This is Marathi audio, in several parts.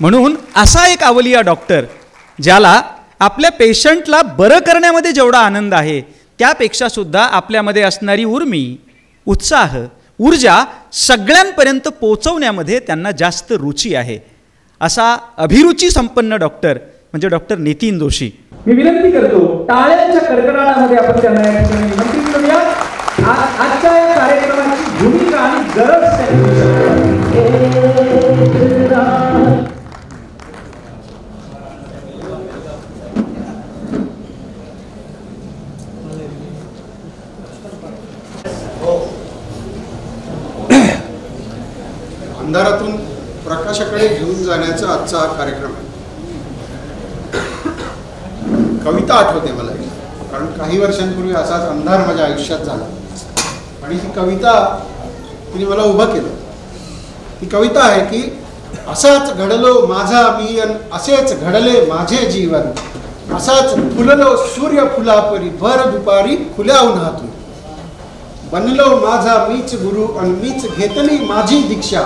म्हणून असा एक अवलिया डॉक्टर ज्याला आपल्या पेशंटला बरं करण्यामध्ये जेवढा आनंद आहे त्यापेक्षा सुद्धा आपल्यामध्ये असणारी उर्मी, उत्साह, ऊर्जा सगळ्यांपर्यंत पोहोचवण्यामध्ये त्यांना जास्त रुची आहे. असा अभिरुची संपन्न डॉक्टर म्हणजे डॉक्टर नितीन जोशी. मी विनंती करतो टाळ्यांच्या कडकडाटामध्ये आपण त्यांना या ठिकाणी निमंत्रित करूया. आजच्या या कार्यक्रमाची भूमिका आणि गरज अंधारातून प्रकाशाकडे घेऊन जाण्याचा आजचा हा कार्यक्रम आहे. कविता आठवते मला, कारण काही वर्षांपूर्वी असाच अंधार माझ्या आयुष्यात झाला आणि ही कविता तिने मला उभं केलं. ही कविता आहे की असाच घडलो माझा मी अन असेच घडले माझे जीवन, असाच फुललो सूर्य फुलापरी भर दुपारी खुल्या उन्हातून, बनलो माझा मीच गुरु अन मीच घेतली माझी दीक्षा,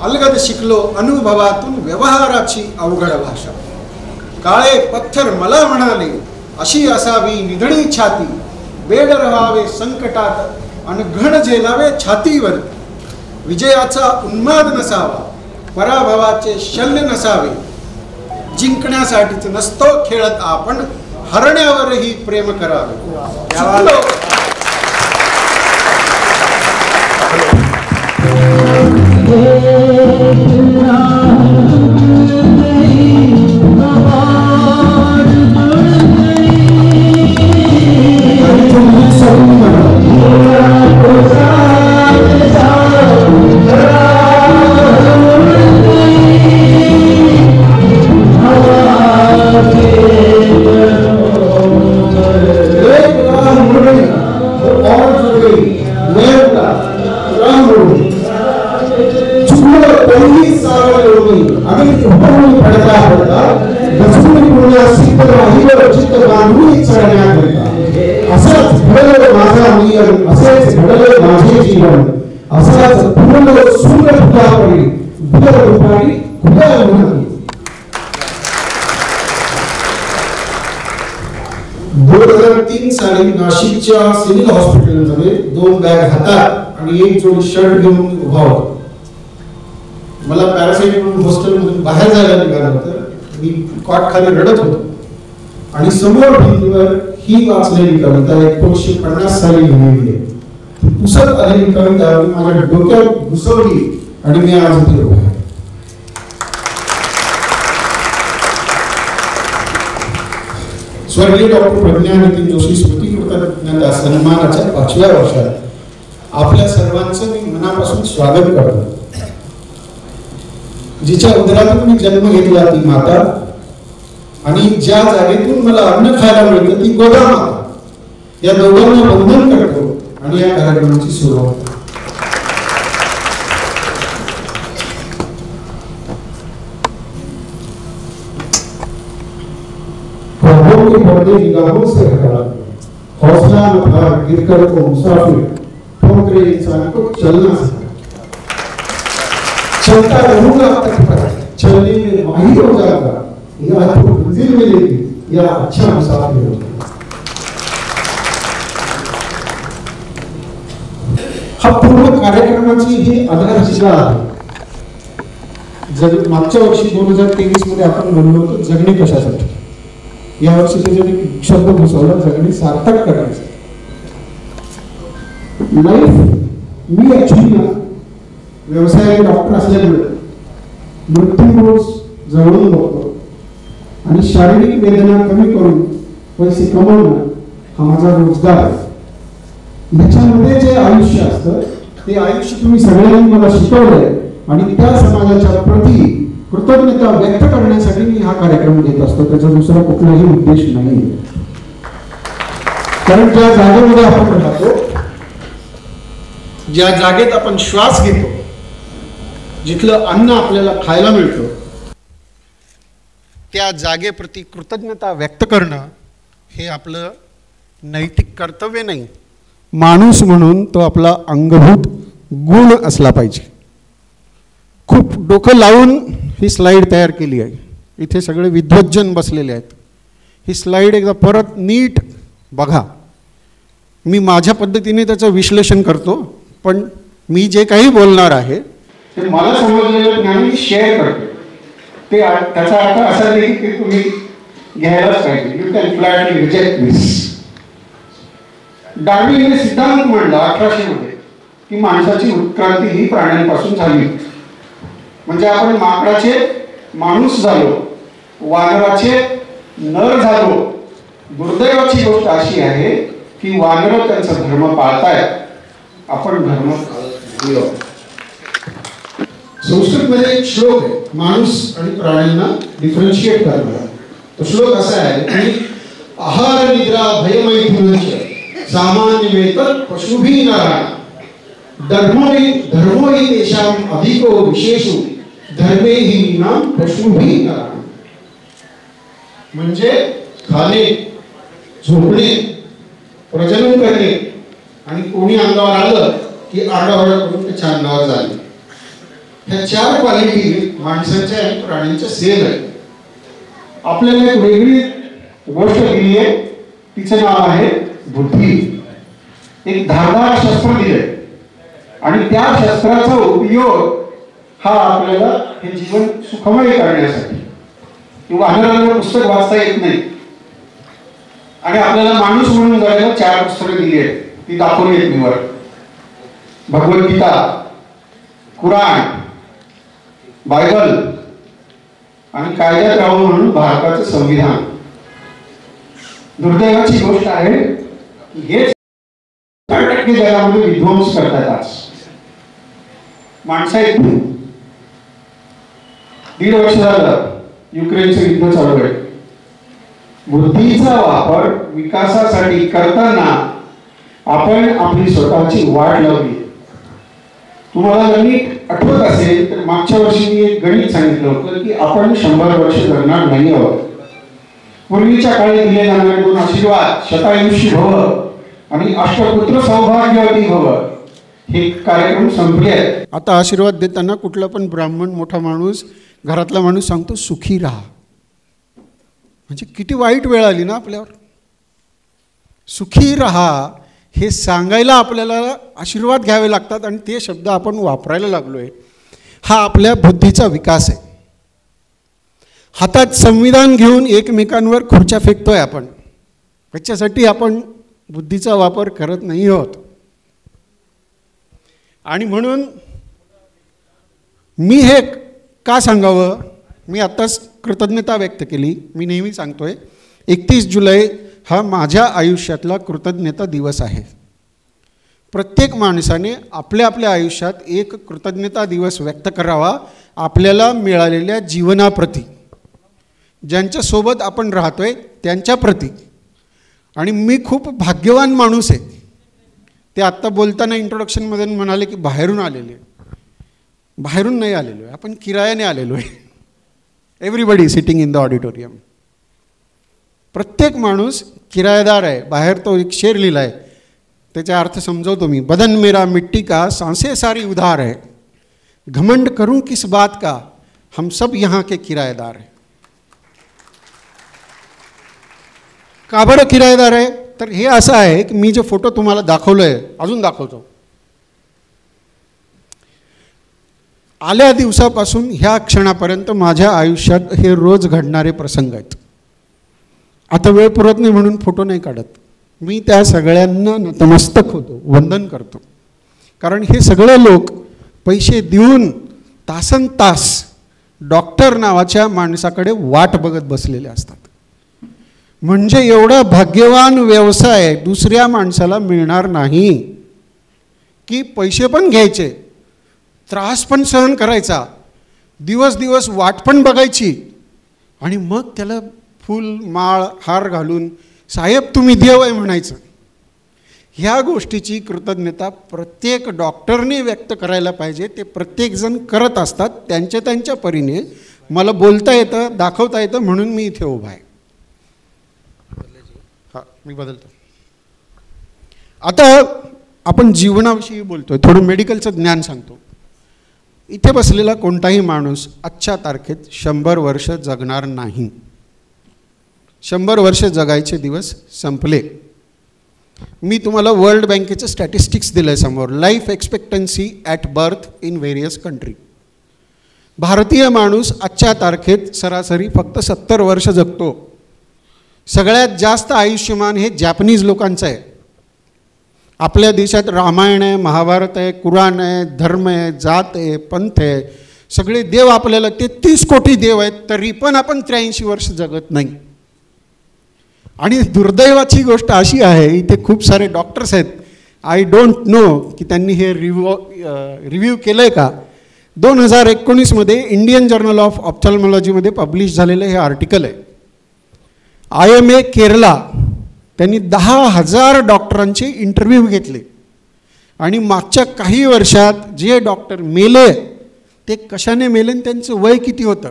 अलगद शिकलो अनुभवातून व्यवहाराची अवघड भाषा, काळे पत्थर मला म्हणाले अशी असावी निधडी छाती, बेड रहावे संकटात अन घण झेलावे छातीवर, विजयाचा उन्माद नसावा पराभवाचे शल्य नसावे, जिंकण्यासाठीच नसतो खेळत आपण हरण्यावरही प्रेम करावे. नाशिकच्या सिव्हिल हॉस्पिटलमध्ये 2 बॅग हातात आणि 1 जोडी शर्ट घेऊन उभा होतो. मला पॅरासाइट हॉस्टेलमधून बाहेर जायला निघालं तर मी कॉट खाली रडत होतो आणि समोर भिंतीवर ही वाचलेली कविता 1950 साली लिहिलेली आहे. पुसत आलेली कविता माझ्या डोक्यात घुसवली आणि मी आज इथे उभा आहे. स्वर्गीय डॉक्टर प्रज्ञा नितीन जोशी स्मृती कृतज्ञता सन्मानाच्या 5व्या वर्षात आपल्या सर्वांचं मी मनापासून स्वागत करतो. जिच्या उदरातून मी जन्म घेतला ती माता आणि ज्या जागेतून मला अन्न खायला मिळतं ती गोदामाता, या दोघांना बंधन करतो आणि या कार्यक्रमाची सुरुवात करतो. ख्वाबों के पर्दे निगाहों से हटा, हौसला न हार गिरकर को मुसाफिर, ठोकरे इंसान को चलना सिखा. चलता रहूंगा तक पर, चलने में माहिर हो जाएगा, या तो मंजिल मिलेगी या अच्छा मुसाफिर होगा. हा पूर्ण कार्यक्रमाची ही आधारशिला आहे. मागच्या वर्षी 2023 मध्ये आपण म्हणलो होतो जगणे कशासाठी. या वर्षी त्याच्याने शब्द घुसवला, जगणे सार्थक करायचं. लाईफ, मी ऍक्च्युली व्यवसायाचे डॉक्टर असल्यामुळे मृत्यू रोज जवळून बघतो आणि शारीरिक वेदना कमी करून पैसे कमवणं हा माझा रोजगार आहे. ह्याच्यामध्ये जे आयुष्य असतं ते आयुष्य तुम्ही सगळ्यांनी मला शिकवलंय आणि त्या समाजाच्या प्रती कृतज्ञता व्यक्त करण्यासाठी मी हा कार्यक्रम घेत असतो. त्याचा दुसरा कुठलाही उद्देश नाही. कारण ज्या जागेमध्ये आपण राहतो, ज्या जागेत आपण श्वास घेतो, जिथलं अन्न आपल्याला खायला मिळतं, त्या जागेप्रती कृतज्ञता व्यक्त करणं हे आपलं नैतिक कर्तव्य नाही, माणूस म्हणून तो आपला अंगभूत गुण असला पाहिजे. खूप डोकं लावून ही स्लाईड तयार केली आहे. इथे सगळे विद्वज्जन बसलेले आहेत. ही स्लाईड एकदा परत नीट बघा. मी माझ्या पद्धतीने त्याचं विश्लेषण करतो, पण मी जे काही बोलणार आहे ते मला समजलेलं ज्ञान मी शेअर करतो. ते त्याचा अर्थ असा नाही की तुम्ही घ्यायलाच पाहिजे. यू कॅन फ्लॅटली रिजेक्ट दिस. डार्विनने सिद्धांत मांडला 1800 मध्ये की माणसाची उत्क्रांती ही प्राण्यांपासून झाली. म्हणजे आपण माकडाचे माणूस झालो, वानराचे नर झालो. दुर्दैवाची गोष्ट अशी आहे की वानर त्यांचा धर्म पाळतायत, आपण धर्म पाळत. संस्कृतमध्ये एक श्लोक आहे माणूस आणि प्राण्यांना डिफरन्शिएट करणारा. तो श्लोक असा आहे की आहार निद्रा भयमैथुनश्च सामान्यमेतत् पशुभिः नराणाम् धर्मो हि तेषाम् अधिको विशेषो धर्मे हि नाम पशुभिः नराणाम्. म्हणजे खाणे, झोपणे, प्रजनन करणे आणि कोणी अंगावर आलं की आरडाओरडा करून त्याच्या अंगावर जाणे, ह्या 4 क्वालिटी माणसाच्या आणि प्राण्यांच्या सेम आहेत. आपल्याला एक वेगळी गोष्ट दिली आहे, तिचं नाव आहे बुद्धी. एक धारदार शस्त्र दिले आणि त्या शस्त्राचा उपयोग हा आपल्याला हे जीवन सुखमय करण्यासाठी. वानराला पुस्तक वाचता येत नाही आणि आपल्याला माणूस म्हणून जगायला 4 पुस्तकं दिली आहेत. ती दाखवली आहेत मी वर. भगवद्गीता, कुराण, बायबल आणि कायद्यात राहून म्हणून भारताचं संविधान. दुर्दैवाची गोष्ट आहे हे 4% जगामध्ये विध्वंस करतात. आज माणसं आहेत. 1.5 वर्ष झालं युक्रेनचं युद्ध चालू आहे. बुद्धीचा वापर विकासासाठी करताना आपण आपली स्वतःची वाट लावली. तुम्हाला जर नीट आठवत असेल तर मागच्या वर्षी मी एक गणित सांगितलं होतं की आपण 100 वर्ष जगणार नाही आहोत. पूर्वीच्या काळी दिले जाणारे 2 आशीर्वाद, शतायुषी भव आणि अष्टपुत्र सौभाग्यवती भव, हे कार्यक्रम संपले आहेत. आता आशीर्वाद देताना कुठला पण ब्राह्मण, मोठा माणूस, घरातला माणूस सांगतो सुखी राहा. म्हणजे किती वाईट वेळ आली ना आपल्यावर. सुखी राहा हे सांगायला आपल्याला आशीर्वाद घ्यावे लागतात आणि ते शब्द आपण वापरायला लागलोय. हा आपल्या बुद्धीचा विकास आहे. हातात संविधान घेऊन एकमेकांवर खुर्च्या फेकतोय आपण. त्याच्यासाठी आपण बुद्धीचा वापर करत नाही आहोत. आणि म्हणून मी हे का सांगावं, मी आत्ताच कृतज्ञता व्यक्त केली. मी नेहमी सांगतोय 31 जुलै हा माझ्या आयुष्यातला कृतज्ञता दिवस आहे. प्रत्येक माणसाने आपल्या आपल्या आयुष्यात एक कृतज्ञता दिवस व्यक्त करावा आपल्याला मिळालेल्या जीवनाप्रती. ज्यांच्यासोबत आपण राहतोय त्यांच्याप्रती. आणि मी खूप भाग्यवान माणूस आहे. ते आत्ता बोलताना इंट्रोडक्शनमध्ये म्हणाले की बाहेरून आलेले. बाहेरून नाही आलेलो आहे, आपण किरायाने आलेलो आहे. Everybody sitting in the auditorium. प्रत्येक माणूस किरायेदार आहे. बाहेर तो एक शेर लिहिला आहे, त्याचा अर्थ समजवतो मी. बदन मेरा मिट्टी का, सांसें सारी उधार है, घमंड करूं किस बात का, हम सब यहाँ के किराएदार हैं. का बरं किराएदार आहे? तर हे असं आहे की मी जे फोटो तुम्हाला दाखवलो आहे, अजून दाखवतो. आल्या दिवसापासून ह्या क्षणापर्यंत माझ्या आयुष्यात हे रोज घडणारे प्रसंग आहेत. आता वेळ पुरत नाही म्हणून फोटो नाही काढत. मी त्या सगळ्यांना नतमस्तक होतो, वंदन करतो. कारण हे सगळे लोक पैसे देऊन तासन तास डॉक्टर नावाच्या माणसाकडे वाट बघत बसलेले असतात. म्हणजे एवढा भाग्यवान व्यवसाय दुसऱ्या माणसाला मिळणार नाही की पैसे पण घ्यायचे, त्रास पण सहन करायचा, दिवस दिवस वाट पण बघायची, आणि मग त्याला फूल माळ हार घालून साहेब तुम्ही देव आहे म्हणायचं. ह्या गोष्टीची कृतज्ञता प्रत्येक डॉक्टरने व्यक्त करायला पाहिजे. ते प्रत्येकजण करत असतात त्यांच्या त्यांच्या परीने. मला बोलता येतं, दाखवता येतं म्हणून मी इथे उभा आहे. हां, मी बदलतो. आता आपण जीवनाविषयी बोलतोय, थोडं मेडिकलचं ज्ञान सांगतो. इथे बसलेला कोणताही माणूस आजच्या तारखेत 100 वर्ष जगणार नाही. 100 वर्ष जगायचे दिवस संपले. मी तुम्हाला वर्ल्ड बँकेचं स्टॅटिस्टिक्स दिलं आहे समोर. Life expectancy at birth in various country. भारतीय माणूस आजच्या तारखेत सरासरी फक्त 70 वर्ष जगतो. सगळ्यात जास्त आयुष्यमान हे जॅपनीज लोकांचं आहे. आपल्या देशात रामायण आहे, महाभारत आहे, कुराण आहे, धर्म आहे, जात आहे, पंथ आहे, सगळे देव आपल्याला 33 कोटी देव आहेत, तरी पण आपण 83 वर्ष जगत नाही. आणि दुर्दैवाची गोष्ट अशी आहे, इथे खूप सारे डॉक्टर्स आहेत. आय डोंट नो की त्यांनी हे रिव्ह्यू केलं आहे का. 2019मध्ये इंडियन जर्नल ऑफ ऑप्थॅल्मॉलॉजीमध्ये पब्लिश झालेलं हे आर्टिकल आहे. IMA केरला त्यांनी 10,000 डॉक्टरांचे इंटरव्ह्यू घेतले आणि मागच्या काही वर्षात जे डॉक्टर मेले ते कशाने मेले, त्यांचं वय किती होतं,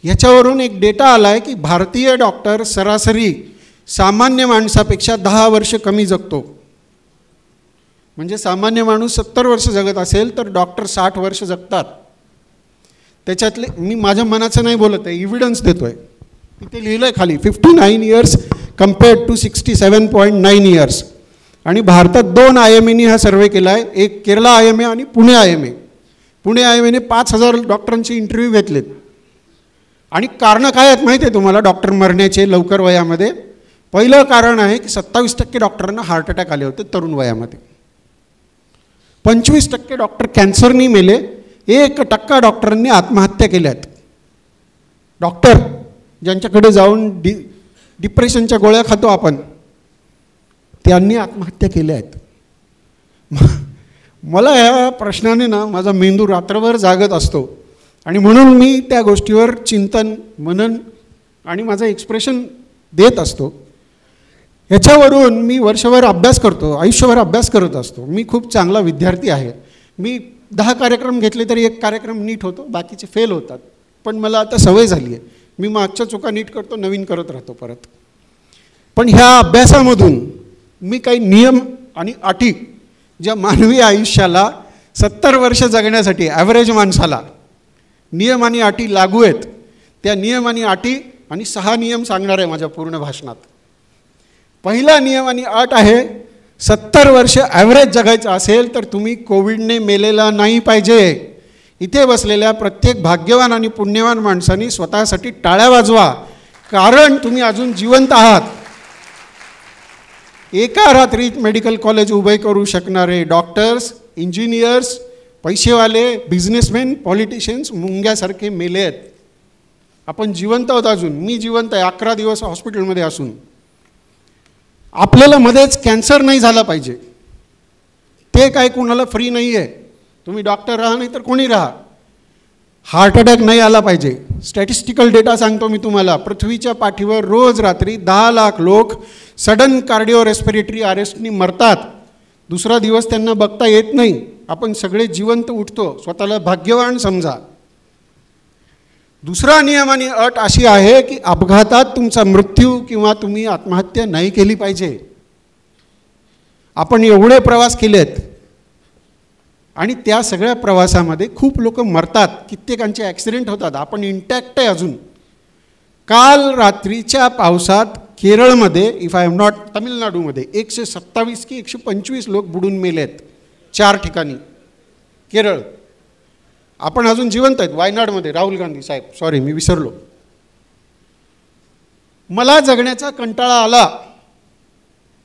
याच्यावरून एक डेटा आला आहे की भारतीय डॉक्टर सरासरी सामान्य माणसापेक्षा 10 वर्ष कमी जगतो. म्हणजे सामान्य माणूस 70 वर्ष जगत असेल तर डॉक्टर 60 वर्ष जगतात. त्याच्यातले मी माझ्या मनाचं नाही बोलत आहे, इव्हिडन्स देतो आहे. इथे लिहिलं आहे खाली 59 इयर्स कम्पेअर्ड टू 67.9 इयर्स. आणि भारतात 2 IMAनी हा सर्वे केला आहे, एक केरला IMA आणि पुणे IMA. पुणे IMAने 5,000 डॉक्टरांचे इंटरव्ह्यू घेतलेत. आणि कारणं काय आहेत माहिती आहे तुम्हाला डॉक्टर मरण्याचे लवकर वयामध्ये? पहिलं कारण आहे की 27% डॉक्टरांना हार्ट अटॅक आले होते तरुण वयामध्ये. 25% डॉक्टर कॅन्सरनी मेले. 1% डॉक्टरांनी आत्महत्या केल्या आहेत. डॉक्टर ज्यांच्याकडे जाऊन डिप्रेशनच्या गोळ्या खातो आपण, त्यांनी आत्महत्या केल्या आहेत. मला या प्रश्नाने ना माझा मेंदू रात्रभर जागत असतो आणि म्हणून मी त्या गोष्टीवर चिंतन मनन आणि माझं एक्सप्रेशन देत असतो. ह्याच्यावरून मी वर्षभर अभ्यास करतो, आयुष्यभर अभ्यास करत असतो. मी खूप चांगला विद्यार्थी आहे. मी 10 कार्यक्रम घेतले तरी 1 कार्यक्रम नीट होतो, बाकीचे फेल होतात. पण मला आता सवय झाली आहे, मी मागच्या चुका नीट करतो, नवीन करत राहतो परत. पण ह्या अभ्यासामधून मी काही नियम आणि अटी ज्या मानवी आयुष्याला 70 वर्ष जगण्यासाठी ॲव्हरेज माणसाला नियम आणि अटी लागू आहेत, त्या नियम आणि अटी आणि 6 नियम सांगणार आहे माझ्या पूर्ण भाषणात. पहिला नियम आणि अट आहे, 70 वर्ष ॲव्हरेज जगायचं असेल तर तुम्ही कोविडने मेलेला नाही पाहिजे. इथे बसलेल्या प्रत्येक भाग्यवान आणि पुण्यवान माणसांनी स्वतःसाठी टाळ्या वाजवा, कारण तुम्ही अजून जिवंत आहात. एका रात्रीत मेडिकल कॉलेज उभे करू शकणारे डॉक्टर्स, इंजिनियर्स, पैसेवाले, बिझनेसमॅन, पॉलिटिशियन्स मुंग्यासारखे मेले आहेत. आपण जिवंत आहोत अजून. मी जिवंत आहे 11 दिवस हॉस्पिटलमध्ये असून. आपल्याला मध्येच कॅन्सर नाही झाला पाहिजे. ते काय कुणाला फ्री नाही आहे. तुम्ही डॉक्टर राहा नाही तर कोणी राहा. हार्ट अटॅक नाही आला पाहिजे. स्टॅटिस्टिकल डेटा सांगतो मी तुम्हाला. पृथ्वीच्या पाठीवर रोज रात्री 10 लाख लोक सडन कार्डिओ रेस्पिरेटरी अरेस्टनी मरतात. दुसरा दिवस त्यांना बघता येत नाही. आपण सगळे जिवंत उठतो. स्वतःला भाग्यवान समजा. दुसरा नियम आणि अट अशी आहे की अपघातात तुमचा मृत्यू किंवा तुम्ही आत्महत्या नाही केली पाहिजे. आपण एवढे प्रवास केलेत आणि त्या सगळ्या प्रवासामध्ये खूप लोक मरतात, कित्येकांचे ॲक्सिडेंट होतात. आपण इंटॅक्ट आहे अजून. काल रात्रीच्या पावसात केरळमध्ये, इफ आय एम नॉट, तमिळनाडूमध्ये 127 की 125 लोक बुडून मेलेत 4 ठिकाणी. केरळ. आपण अजून जिवंत आहेत. वायनाडमध्ये राहुल गांधी साहेब, सॉरी मी विसरलो. मला जगण्याचा कंटाळा आला.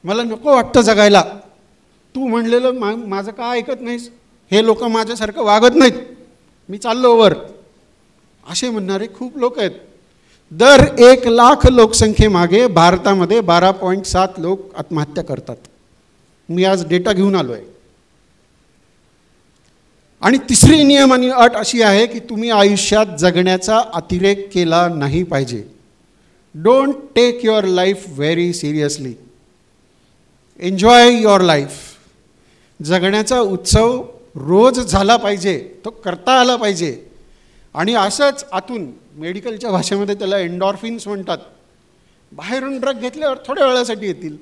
मला नको वाटतं जगायला. तू म्हणलेलं माझं का ऐकत नाहीस? हे लोक माझ्यासारखं वागत नाहीत, मी चाललो वर, असे म्हणणारे खूप लोक आहेत. दर 1 लाख लोकसंख्येमागे भारतामध्ये 12.7 लोक आत्महत्या करतात. मी आज डेटा घेऊन आलो आहे. आणि तिसरी नियम आणि अट अशी आहे की तुम्ही आयुष्यात जगण्याचा अतिरेक केला नाही पाहिजे. Don't take your life very seriously. Enjoy your life. जगण्याचा उत्सव रोज झाला पाहिजे, तो करता आला पाहिजे. आणि असंच आतून, मेडिकलच्या भाषेमध्ये त्याला एन्डॉर्फिन्स म्हणतात. बाहेरून ड्रग घेतल्यावर थोड्या वेळासाठी येतील.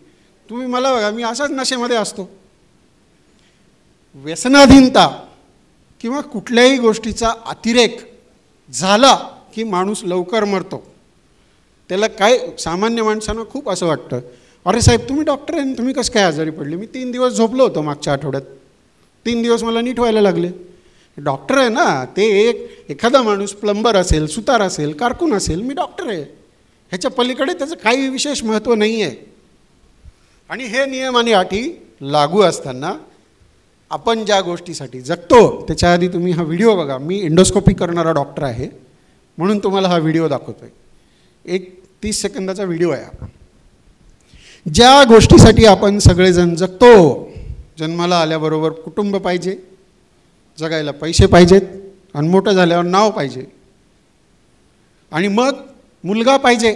तुम्ही मला बघा, मी असाच नशेमध्ये असतो. व्यसनाधीनता किंवा कुठल्याही गोष्टीचा अतिरेक झाला की माणूस लवकर मरतो. त्याला काय, सामान्य माणसांना खूप असं वाटतं, अरे साहेब तुम्ही डॉक्टर आहे, तुम्ही कसं काय आजारी पडले? मी 3 दिवस झोपलो होतो मागच्या आठवड्यात, 3 दिवस मला नीट व्हायला लागले. डॉक्टर आहे ना. ते एखादा माणूस प्लंबर असेल, सुतार असेल, कारकून असेल, मी डॉक्टर आहे, ह्याच्या पलीकडे त्याचं काही विशेष महत्त्व नाही आहे. आणि हे नियम आणि अटी लागू असताना आपण ज्या गोष्टीसाठी जगतो, त्याच्या आधी तुम्ही हा व्हिडिओ बघा. मी एंडोस्कोपी करणारा डॉक्टर आहे म्हणून तुम्हाला हा व्हिडिओ दाखवतो आहे. एक 30 सेकंदाचा व्हिडिओ आहे. ज्या गोष्टीसाठी आपण सगळेजण जगतो, जन्माला आल्याबरोबर कुटुंब पाहिजे, जगायला पैसे पाहिजेत, आणि मोठं झाल्यावर नाव पाहिजे, आणि मग मुलगा पाहिजे.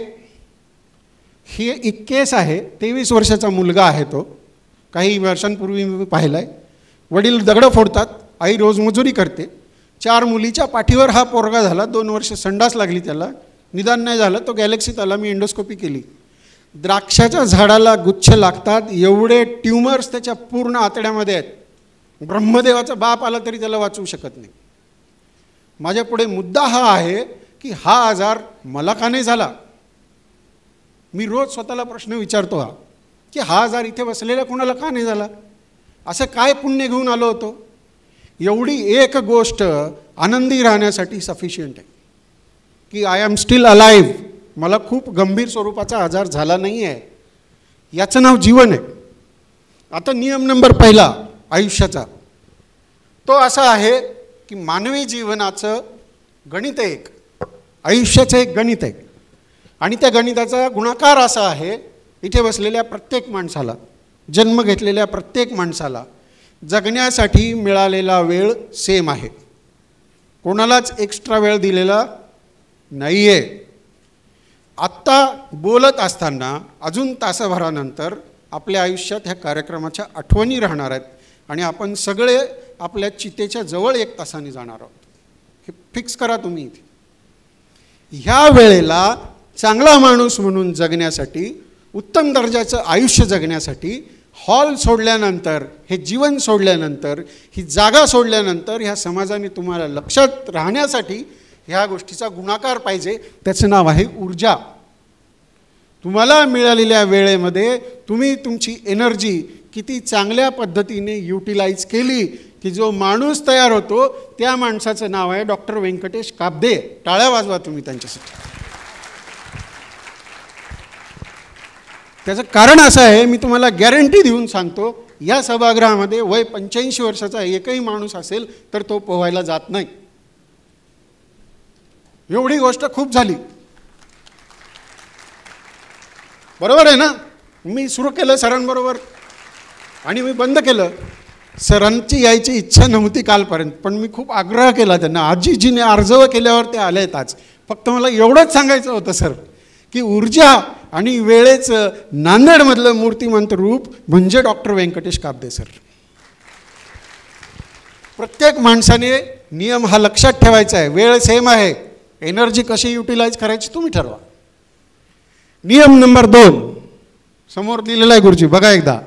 ही एक केस आहे. 23 वर्षाचा मुलगा आहे तो. काही वर्षांपूर्वी मी पाहिला आहे. वडील दगडं फोडतात, आई रोज मजुरी करते. 4 मुलीच्या पाठीवर हा पोरगा झाला. 2 वर्ष संडास लागली त्याला, निदान नाही झालं, तो गॅलेक्सीत आला. मी एंडोस्कोपी केली. द्राक्षाच्या झाडाला गुच्छ लागतात एवढे ट्युमर्स त्याच्या पूर्ण आतड्यामध्ये आहेत. ब्रह्मदेवाचा बाप आला तरी त्याला वाचवू शकत नाही. माझ्या पुढे मुद्दा हा आहे की हा आजार मला का नाही झाला? मी रोज स्वतःला प्रश्न विचारतो हा, की हा आजार इथे बसलेल्या कोणाला का नाही झाला? असं काय पुण्य घेऊन आलो होतो? एवढी एक गोष्ट आनंदी राहण्यासाठी सफिशियंट आहे की आय एम स्टील अलाइव्ह. मला खूप गंभीर स्वरूपाचा आजार झाला नाही आहे, याचं नाव जीवन आहे. आता नियम नंबर 1 आयुष्याचा, तो असा आहे की मानवी जीवनाचं गणित आहे, एक आयुष्याचं एक गणित आहे. आणि त्या गणिताचा गुणाकार असा आहे, इथे बसलेल्या प्रत्येक माणसाला, जन्म घेतलेल्या प्रत्येक माणसाला जगण्यासाठी मिळालेला वेळ सेम आहे. कोणालाच एक्स्ट्रा वेळ दिलेला नाही आहे. आत्ता बोलत असताना अजून तासाभरानंतर आपल्या आयुष्यात ह्या कार्यक्रमाच्या आठवणी राहणार आहेत आणि आपण सगळे आपल्या चितेच्या जवळ 1 तासाने जाणार आहोत. हे फिक्स करा तुम्ही. ह्या वेळेला चांगला माणूस म्हणून जगण्यासाठी, उत्तम दर्जाचं आयुष्य जगण्यासाठी, हॉल सोडल्यानंतर, हे जीवन सोडल्यानंतर, ही जागा सोडल्यानंतर ह्या समाजाने तुम्हाला लक्षात राहण्यासाठी ह्या गोष्टीचा गुणाकार पाहिजे. त्याचं नाव आहे ऊर्जा. तुम्हाला मिळालेल्या वेळेमध्ये तुम्ही तुमची एनर्जी किती चांगल्या पद्धतीने युटिलाइज केली की जो माणूस तयार होतो त्या माणसाचं नाव आहे डॉक्टर व्यंकटेश काब्दे. टाळ्या वाजवा तुम्ही त्यांच्यासाठी. त्याचं कारण असं आहे, मी तुम्हाला गॅरंटी देऊन सांगतो, या सभागृहामध्ये वय 85 वर्षाचा एकही माणूस असेल तर तो पोहायला जात नाही. एवढी गोष्ट खूप झाली. बरोबर आहे ना? मी सुरू केलं सरांबरोबर आणि मी बंद केलं. सरांची यायची इच्छा नव्हती कालपर्यंत, पण मी खूप आग्रह केला त्यांना. आजीजीने अर्ज केल्यावर ते आलेत आज. फक्त मला एवढंच सांगायचं होतं सर, की ऊर्जा आणि वेळेचं नांदेडमधलं मूर्तिमंत रूप म्हणजे डॉक्टर व्यंकटेश काब्दे सर. प्रत्येक माणसाने नियम हा लक्षात ठेवायचा आहे. वेळ सेम आहे, एनर्जी कशी युटिलाइज करायची तुम्ही ठरवा. नियम नंबर 2 समोर दिलेला आहे गुरुजी, बघा एकदा.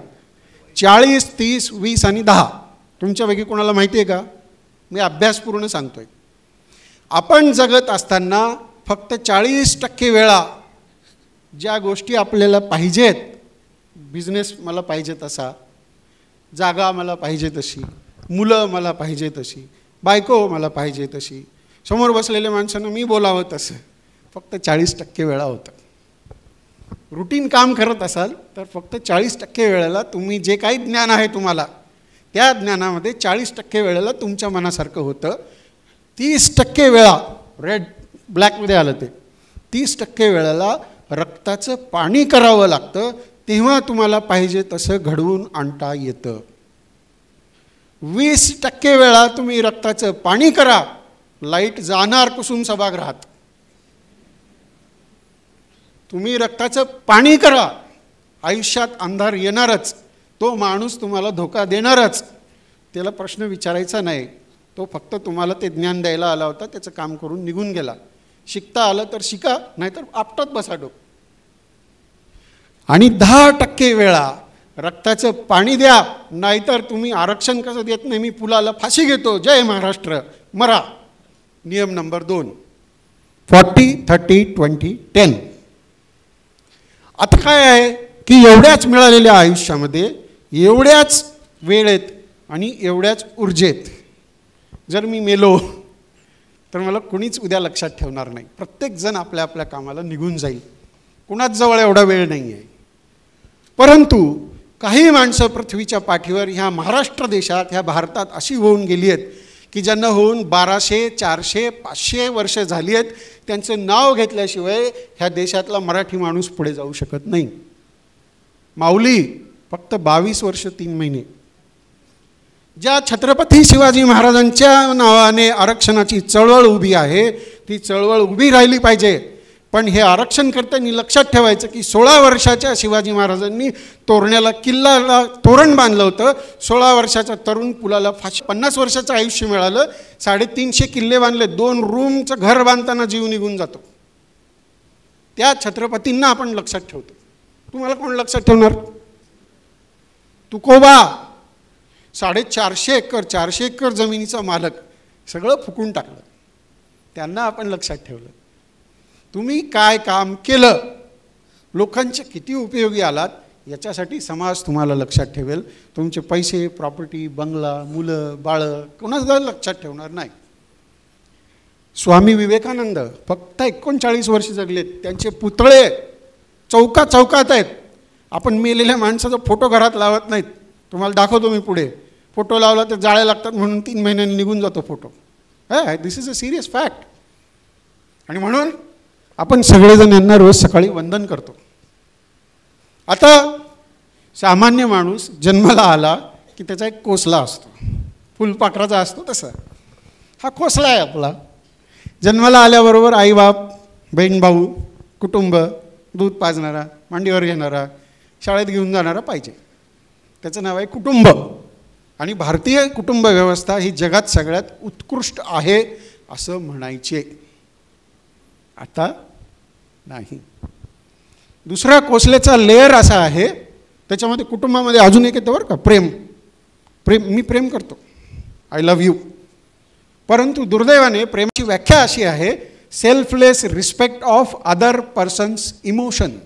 40, 30, 20 आणि 10. तुमच्यापैकी कोणाला माहिती आहे का? मी अभ्यासपूर्ण सांगतोय. आपण जगत असताना फक्त 40% वेळा ज्या गोष्टी आपल्याला पाहिजेत, बिझनेस मला पाहिजे तसा, जागा मला पाहिजे तशी, मुलं मला पाहिजे तशी, बायको मला पाहिजे तशी, समोर बसलेल्या माणसानं मी बोलावं तसं, फक्त 40% वेळा होतं. रुटीन काम करत असाल तर फक्त 40% वेळेला तुम्ही जे काही ज्ञान आहे तुम्हाला, त्या ज्ञानामध्ये 40% वेळेला तुमच्या मनासारखं होतं. 30% वेळा, रेड ब्लॅकमध्ये आलं ते, 30% वेळेला रक्ताचं पाणी करावं लागतं, तेव्हा तुम्हाला पाहिजे तसं घडवून आणता येतं. 20% वेळा तुम्ही रक्ताचं पाणी करा, लाईट जाणार कुसुम सभागृहात. तुम्ही रक्ताचं पाणी करा, आयुष्यात अंधार येणारच, तो माणूस तुम्हाला धोका देणारच. त्याला प्रश्न विचारायचा नाही, तो फक्त तुम्हाला ते ज्ञान द्यायला आला होता, त्याचं काम करून निघून गेला. शिकता आलं तर शिका, नाहीतर आपटत बसा डोकं. आणि 10% वेळा रक्ताचं पाणी द्या, नाहीतर तुम्ही आरक्षण कसं देत नाही, मी पुलाला फाशी घेतो, जय महाराष्ट्र, मरा. नियम नंबर 2 40, 30, 20, 10. आता काय आहे की एवढ्याच मिळालेल्या आयुष्यामध्ये, एवढ्याच वेळेत आणि एवढ्याच ऊर्जेत जर मी मेलो तर मला कुणीच उद्या लक्षात ठेवणार नाही. प्रत्येकजण आपल्या आपल्या कामाला निघून जाईल, कुणाच जवळ एवढा वेळ नाही आहे. परंतु काही माणसं पृथ्वीच्या पाठीवर, ह्या महाराष्ट्र देशात, ह्या भारतात अशी होऊन गेली आहेत की ज्यांना होऊन 1200, 400, 500 वर्ष झाली आहेत. त्यांचं नाव घेतल्याशिवाय ह्या देशातला मराठी माणूस पुढे जाऊ शकत नाही. माऊली फक्त 22 वर्ष 3 महिने. ज्या छत्रपती शिवाजी महाराजांच्या नावाने आरक्षणाची चळवळ उभी आहे, ती चळवळ उभी राहिली पाहिजे. पण हे आरक्षण करताना लक्षात ठेवायचं की 16 वर्षाच्या शिवाजी महाराजांनी तोरण्याला, किल्ल्याला तोरण बांधलं होतं. 16 वर्षाच्या तरुण पुलाला फाशी. 50 वर्षाचं आयुष्य मिळालं, 350 किल्ले बांधले, 2 रूमचं घर बांधताना जीव निघून जातो. त्या छत्रपतींना आपण लक्षात ठेवतो. तुम्हाला कोण लक्षात ठेवणार? तुकोबा 450 एकर, 400 एकर जमिनीचा मालक, सगळं फुकून टाकलं, त्यांना आपण लक्षात ठेवलं. तुम्ही काय काम केलं, लोकांचे किती उपयोगी आलात, याच्यासाठी समाज तुम्हाला लक्षात ठेवेल. तुमचे पैसे, प्रॉपर्टी, बंगला, मुलं, बाळं कोणाचं लक्षात ठेवणार नाही. स्वामी विवेकानंद फक्त 39 वर्ष जगलेत, त्यांचे पुतळे चौकात आहेत. आपण मेलेल्या माणसाचा फोटो घरात लावत नाहीत. तुम्हाला दाखवतो मी पुढे. फोटो लावला तर जाळे लागतात म्हणून 3 महिन्यांनी निघून जातो photo. This is a serious fact. आणि म्हणून आपण सगळेजण यांना रोज सकाळी वंदन करतो. आता सामान्य माणूस जन्माला आला की त्याचा एक कोसला असतो, फुलपाखराचा असतो तसा हा कोसला आहे आपला. जन्माला आल्याबरोबर आई बाप, बहीण भाऊ, कुटुंब, दूध पाजणारा, मांडीवर घेणारा, शाळेत घेऊन जाणारा पाहिजे. त्याचं नाव आहे कुटुंब. आणि भारतीय कुटुंब व्यवस्था ही जगात सगळ्यात उत्कृष्ट आहे असं म्हणायचे. आता नाही. दुसरा कोसलेचा लेअर असा आहे, त्याच्यामध्ये कुटुंबामध्ये अजून एक येतं बरं का, प्रेम. मी प्रेम करतो, आय लव्ह यू. परंतु दुर्दैवाने प्रेमाची व्याख्या अशी आहे, selfless respect of other persons emotion.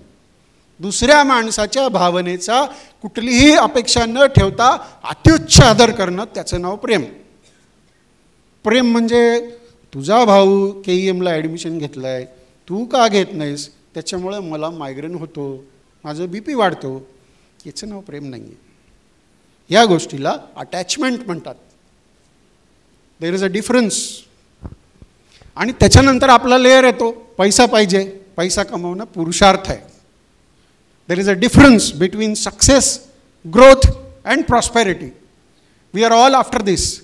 दुसऱ्या माणसाच्या भावनेचा कुठलीही अपेक्षा न ठेवता अत्युच्च आदर करणं, त्याचं नाव प्रेम. प्रेम म्हणजे तुझा भाऊ KEMला ॲडमिशन घेतलं आहे, तू का घेत नाहीस, त्याच्यामुळे मला मायग्रेन होतो, माझं BP वाढतो, याचं नाव प्रेम नाही आहे. या गोष्टीला अटॅचमेंट म्हणतात. देर इज अ डिफरन्स. आणि त्याच्यानंतर आपला लेअर येतो, पैसा पाहिजे, पैसा कमवणं पुरुषार्थ आहे. There is a difference between success, growth and prosperity. We are all after this.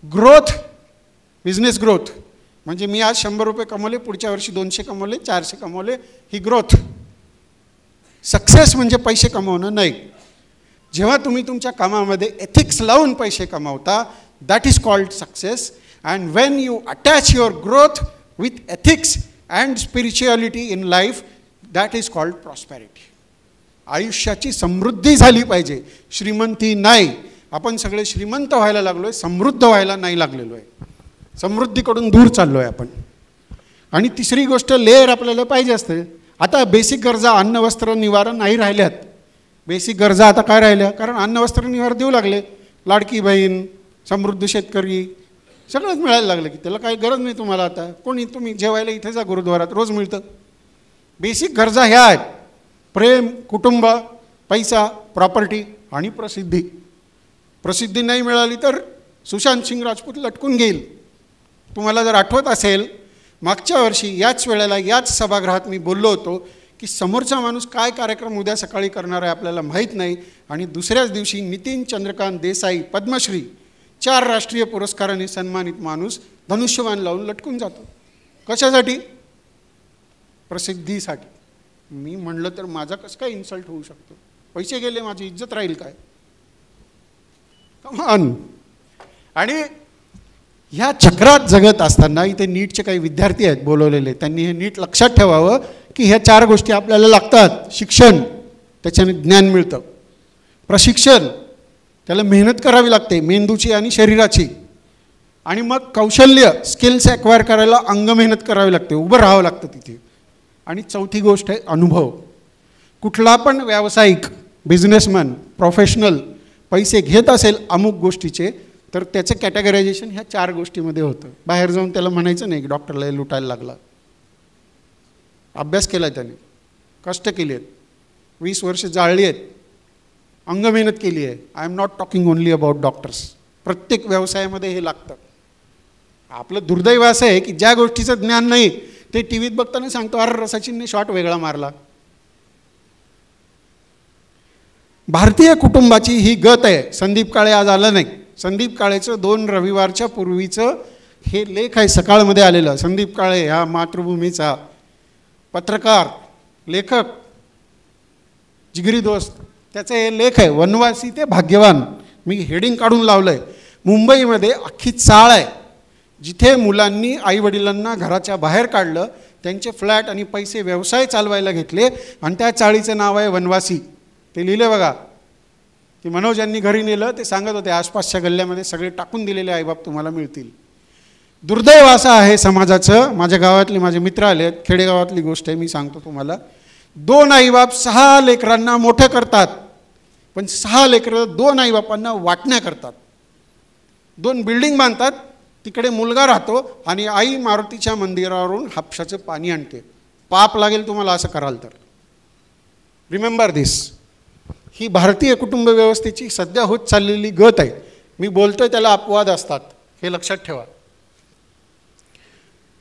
Growth, business growth, म्हणजे मी आज 100 रुपये कमवले, पुढच्या वर्षी 200 कमवले, 400 कमवले, ही ग्रोथ. सक्सेस म्हणजे पैसे कमवणं नाही. जेव्हा तुम्ही तुमच्या कामामध्ये एथिक्स लावून पैसे कमावता, that is called success. And when you attach your growth with ethics and spirituality in life, that is called prosperity. आयुष्याची समृद्धी झाली पाहिजे, श्रीमंती नाही. आपण सगळे श्रीमंत व्हायला लागलो आहे, समृद्ध व्हायला नाही लागलेलो आहे. समृद्धीकडून दूर चाललो आहे आपण. आणि तिसरी गोष्ट, लेअर आपल्याला पाहिजे असते. आता बेसिक गरजा अन्न वस्त्र निवारण नाही राहिल्यात. बेसिक गरजा आता काय राहिल्या? कारण अन्न वस्त्र निवारण देऊ लागले. लाडकी बहीण, समृद्ध शेतकरी, सगळंच मिळायला लागलं की त्याला काही गरज नाही तुम्हाला. आता कोणी, तुम्ही जेवायला इथे जा गुरुद्वारात, रोज मिळतं. बेसिक गरजा ह्या आहेत: प्रेम, कुटुंब, पैसा, प्रॉपर्टी आणि प्रसिद्धी. प्रसिद्धी नाही मिळाली तर सुशांत सिंग राजपूत लटकून घेईल. तुम्हाला जर आठवत असेल, मागच्या वर्षी याच वेळेला याच सभागृहात मी बोललो होतो की समोरचा माणूस काय कार्यक्रम उद्या सकाळी करणार आहे आपल्याला माहीत नाही. आणि दुसऱ्याच दिवशी नितीन चंद्रकांत देसाई, पद्मश्री, 4 राष्ट्रीय पुरस्कारांनी सन्मानित माणूस धनुष्यबाण लावून लटकून जातो. कशासाठी? प्रसिद्धीसाठी. मी म्हणलं तर माझा कसं काय इन्सल्ट होऊ शकतो? पैसे गेले, माझी इज्जत राहील काय? कमान. आणि ह्या चक्रात जगत असताना इथे नीटचे काही विद्यार्थी आहेत बोलवलेले, त्यांनी हे नीट लक्षात ठेवावं की ह्या 4 गोष्टी आपल्याला लागतात. शिक्षण, त्याच्याने ज्ञान मिळतं. प्रशिक्षण, त्याला मेहनत करावी लागते, मेंदूची आणि शरीराची. आणि मग कौशल्य, स्किल्स ॲक्वायर करायला अंग मेहनत करावी लागते, उभं राहावं लागतं तिथे. आणि चौथी गोष्ट आहे अनुभव. कुठला पण व्यावसायिक, बिझनेसमॅन, प्रोफेशनल पैसे घेत असेल अमुक गोष्टीचे, तर त्याचं कॅटेगरायझेशन ह्या 4 गोष्टीमध्ये होतं. बाहेर जाऊन त्याला म्हणायचं नाही की डॉक्टरला लुटायला लागला. अभ्यास केला आहे त्याने, कष्ट केले आहेत, 20 वर्ष जाळली आहेत, अंग मेहनत केली आहे. I am not talking only about doctors. प्रत्येक व्यवसायामध्ये हे लागतं. आपलं दुर्दैव असं आहे की ज्या गोष्टीचं ज्ञान नाही ते टी व्हीत बघताना सांगतो, अरे सचिनने शॉट वेगळा मारला. भारतीय कुटुंबाची ही गत आहे. संदीप काळे आज आलं नाही. संदीप काळेचं 2 रविवारच्या पूर्वीचं हे लेख आहे सकाळमध्ये आलेलं. संदीप काळे ह्या मातृभूमीचा पत्रकार, लेखक, जिगरी दोस्त, त्याचे हे लेख आहे, वनवासी ते भाग्यवान. मी हेडिंग काढून लावलं आहे. मुंबईमध्ये अख्खी चाळ आहे जिथे मुलांनी आईवडिलांना घराच्या बाहेर काढलं, त्यांचे फ्लॅट आणि पैसे व्यवसाय चालवायला घेतले, आणि त्या चाळीचं नाव आहे वनवासी. ते लिहिलं बघा. की मनोज यांनी घरी नेलं, ते सांगत होते आसपासच्या गल्ल्यामध्ये सगळे टाकून दिलेले आईबाप तुम्हाला मिळतील. दुर्दैव असं आहे समाजाचं. माझ्या गावातले माझे मित्र आले आहेत, खेडेगावातली गोष्ट आहे, मी सांगतो तुम्हाला. 2 आईबाप 6 लेकरांना मोठं करतात, पण 6 लेकरं 2 आईबापांना वाटण्या करतात. 2 बिल्डिंग बांधतात, तिकडे मुलगा राहतो आणि आई मारुतीच्या मंदिरावरून हापशाचं पाणी आणते. पाप लागेल तुम्हाला असं कराल तर. रिमेंबर दिस. ही भारतीय कुटुंब व्यवस्थेची सध्या होत चाललेली गत आहे. मी बोलतोय त्याला अपवाद असतात, हे लक्षात ठेवा.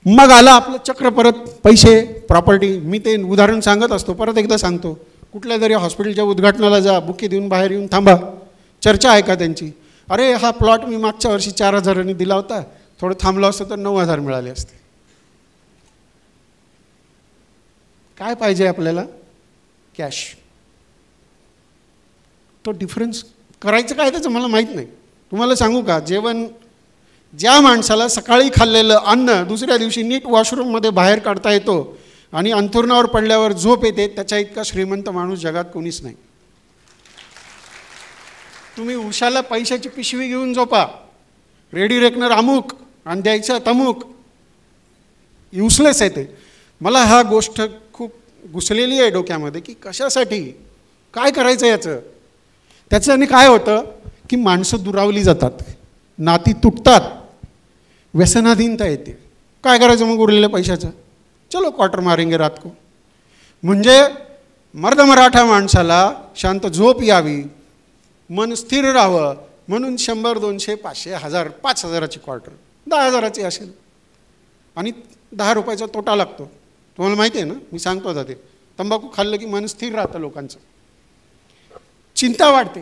मग आलं आपलं चक्र परत, पैसे, प्रॉपर्टी. मी ते उदाहरण सांगत असतो, परत एकदा सांगतो. कुठल्या तरी हॉस्पिटलच्या उद्घाटनाला जा, बुके देऊन बाहेर येऊन थांबा, चर्चा आहे का त्यांची? अरे हा प्लॉट मी मागच्या वर्षी 4,000 दिला होता, थोडं थांबलं असतं तर 9,000 मिळाले असते. काय पाहिजे आपल्याला? कॅश. तो डिफरन्स करायचं काय त्याचं मला माहीत नाही. तुम्हाला सांगू का, जेवण ज्या माणसाला सकाळी खाल्लेलं अन्न दुसऱ्या दिवशी नीट वॉशरूममध्ये बाहेर काढता येतो आणि अंथरुणावर पडल्यावर झोप येते, त्याच्या इतका श्रीमंत माणूस जगात कोणीच नाही. तुम्ही उशाला पैशाची पिशवी घेऊन झोपा, रेडी रेकनर अमुक आणि द्यायचं तमुक, युजलेस आहे ते. मला हा गोष्ट खूप घुसलेली आहे डोक्यामध्ये की कशासाठी, काय करायचं याचं. त्याच्याने काय होतं की माणसं दुरावली जातात, नाती तुटतात, व्यसनाधीनता येते. काय करायचं मग उरलेल्या पैशाचं? चलो क्वार्टर मारेंगे रात को. म्हणजे मर्द मराठा माणसाला शांत झोप यावी, मन स्थिर राहावं म्हणून 100, 200, 500, 1000, 5,000ची क्वार्टर 10,000ची असेल आणि 10 रुपयाचा तोटा लागतो. तुम्हाला माहिती आहे ना, मी सांगतो आता. ते तंबाखू खाल्लं की मन स्थिर राहतं लोकांचं, चिंता वाढते.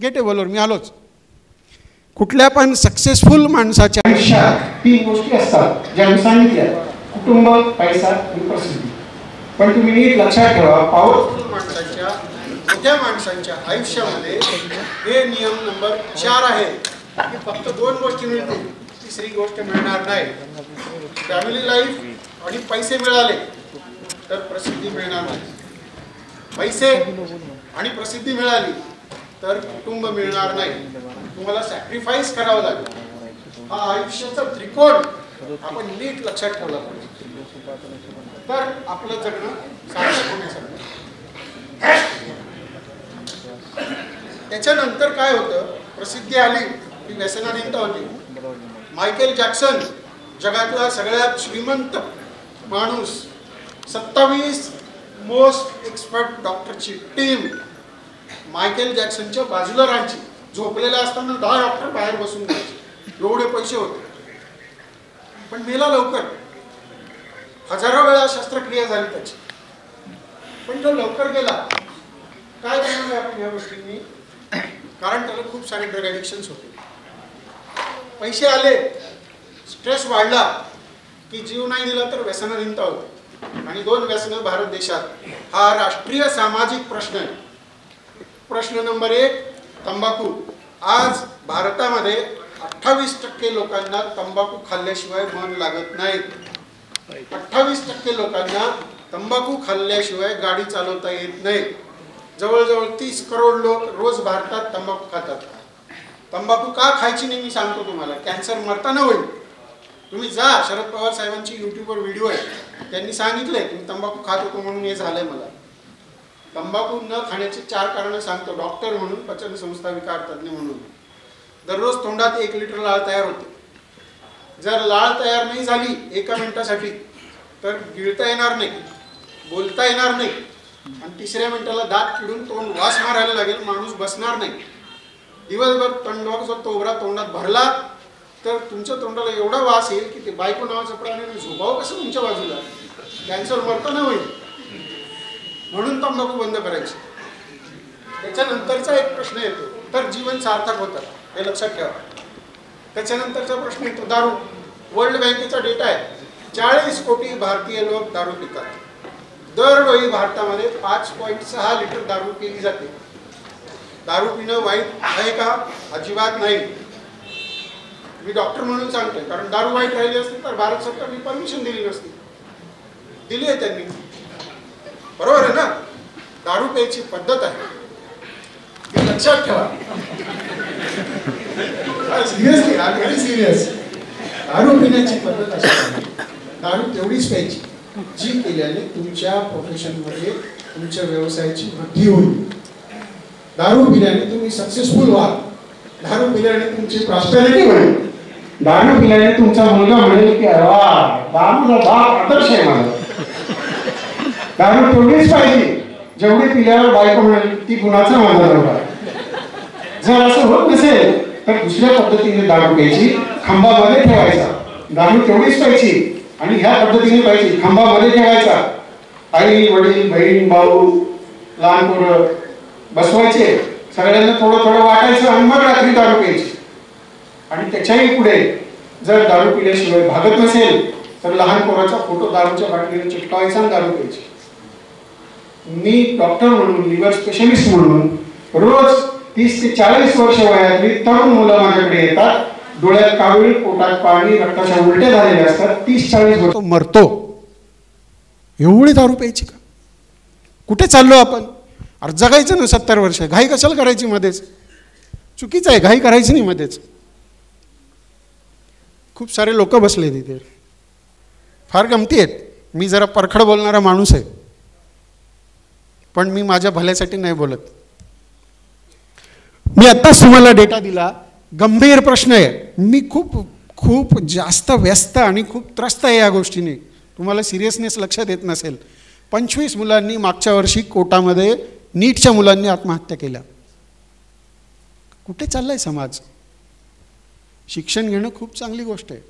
घे टेबलवर, मी आलोच. कुठल्या पण सक्सेसफुल माणसाच्या आयुष्यात 3 गोष्टी असतात ज्या मी सांगितल्या: कुटुंब, पैसा आणि प्रसिद्धी. पण तुम्ही नीट लक्षात ठेवा, पॉवरफुल माणसाच्या, मोठ्या माणसांच्या आयुष्यामध्ये हे नियम नंबर 4 आहे की फक्त 2 गोष्टी मिळतील, तिसरी गोष्ट मिळणार नाही. फॅमिली लाईफ आणि पैसे मिळाले तर प्रसिद्धी मिळणार नाही. पैसे आणि प्रसिद्धी मिळाली तर कुटुंब मिळणार नाही. तुम्हाला सॅक्रिफाईस करावं लागेल. हा आयुष्याचा त्रिकोण आपण नीट लक्षात ठेवला पाहिजे, तर आपलं जगणं सार्थक होण्यासाठी. त्याच्यानंतर काय होतं, प्रसिद्धी आली की व्यसनाधीनता होती. मायकेल जॅक्सन, जगातला सगळ्यात श्रीमंत माणूस, 27 मोस्ट एक्सपर्ट डॉक्टरची टीम मायकेल जॅक्सनच्या बाजूला राहायची. झोपलेला असताना 10 डॉक्टर बाहेर बसून घ्यायचे, एवढे पैसे होते. पण मेला लवकर. हजारो वेळा शस्त्रक्रिया झाली त्याची, पण तो लवकर गेला. काय करणार आपण या गोष्टींनी? कारण त्याला खूप सारे ड्रग ॲडिक्शन्स होते. पैसे आले, स्ट्रेस वाढला की जीव नाही दिला तर व्यसनाधीनता होते. आणि 2 व्यसनं भारत देशात, हा राष्ट्रीय सामाजिक प्रश्न आहे. प्रश्न नंबर 1, तंबाखू. आज भारतामध्ये 28% लोकांना तंबाखू खाल्ल्याशिवाय मन लागत नाही. 28% लोकांना तंबाखू खाल्ल्याशिवाय गाडी चालवता येत नाही. जवळजवळ 30 करोड लोक रोज भारतात तंबाखू खातात. तंबाखू का खायची नाही मी सांगतो तुम्हाला. कॅन्सर मरताना होईल. तुम्ही जा, शरद पवार साहेबांची यूट्यूबवर व्हिडिओ आहे, त्यांनी सांगितलंय की मी तंबाखू खात होतो म्हणून हे झालंय मला. तंबाखू न खाण्याची 4 कारणं सांगतो डॉक्टर म्हणून, पचन संस्था विकार तज्ञ म्हणून. दररोज तोंडात 1 लिटर लाळ तयार होते. जर लाळ तयार नाही झाली 1 मिनिटासाठी तर गिळता येणार नाही, बोलता येणार नाही, आणि 3ऱ्या मिनिटाला दात किडून तोंड वास मारायला लागेल, माणूस बसणार नाही. दिवसभर तोंडाचा तोबरा तोंडात भरला तर तुमच्या तोंडाला एवढा वास येईल की ते बायको नावाचं प्राणी झोपावं कसं तुमच्या बाजूला. कॅन्सर मरताना होईल. म्हणून तंबाखू बंद करायची. त्याच्यानंतरचा एक प्रश्न येतो, तर जीवन सार्थक होतं, हे लक्षात ठेवा. त्याच्यानंतरचा प्रश्न येतो दारू. वर्ल्ड बँकेचा डेटा आहे, 40 कोटी भारतीय लोक दारू पितात. दरवेळी भारतामध्ये 5.6 लिटर दारू पिली जाते. दारू पिणं वाईट आहे का? अजिबात नाही. मी डॉक्टर म्हणून सांगतोय, कारण दारू वाईट राहिली असती तर भारत सरकारने परमिशन दिली नसती. दिली आहे त्यांनी, बरोबर आहे ना. दारू प्यायची पद्धत आहे, हे लक्षात ठेवा. Seriously, very serious. दारू पिण्याची पद्धत अशी, दारू तेवढीच प्यायची जी केल्याने तुमच्या प्रोफेशनमध्ये तुमच्या व्यवसायाची वृद्धी होईल. दारू पिल्याने तुम्ही सक्सेसफुल व्हाल. दारू पिल्याने तुमची प्रॉस्पेरिटी होईल. दारू पिल्याने तुमचा मुलगा म्हणेल की दारूचा बाप आदर्श आहे माझा. दारू तेवढीच पाहिजे जेवढी पिल्यावर बायको म्हणेल ती गुणाचा माझा नवरा. जर असं होत नसेल तर दुसऱ्या पद्धतीने दारू प्यायची, खांबामध्ये ठेवायचा. दारू तेवढीच प्यायची आणि ह्या पद्धतीने पाहिजे, खांबामध्ये ठेवायचा. आई वडील बहीण भाऊ लहान पोरं बसवायचे, सगळ्यांना थोडं थोडं वाटायचं आणि मग रात्री दारू प्यायची. आणि त्याच्याही पुढे जर दारू पिल्याशिवाय भागत नसेल तर लहान पोराचा फोटो दारूच्या बाटलीने चिटकावायचा आणि दारू प्यायची. मी डॉक्टर म्हणून, लिव्हर स्पेशलिस्ट म्हणून रोज 30 ते 40 वर्ष वयातली तरुण मुलं माझ्याकडे येतात. डोळ्यात कावीळ, पोटात पाणी, रक्ताच्या उलट्या झालेल्या असतात. 30-40 वर्ष मरतो. एवढी दारू प्यायची का? कुठे चाललो आपण? अरे जगायचं ना 70 वर्ष. घाई कशाला करायची मध्येच? चुकीचं आहे, घाई करायची नाही मध्येच. खूप सारे लोक बसले तिथे, फार गमती आहेत. मी जरा परखड बोलणारा माणूस आहे, पण मी माझ्या भल्यासाठी नाही बोलत. मी आत्ताच तुम्हाला डेटा दिला. गंभीर प्रश्न आहे. मी खूप खूप जास्त व्यस्त आणि खूप त्रस्त आहे या गोष्टीने. तुम्हाला सिरियसनेस लक्षात येत नसेल. 25 मुलांनी मागच्या वर्षी कोटामध्ये नीटच्या मुलांनी आत्महत्या केल्या. कुठे चाललाय समाज? शिक्षण घेणं खूप चांगली गोष्ट आहे.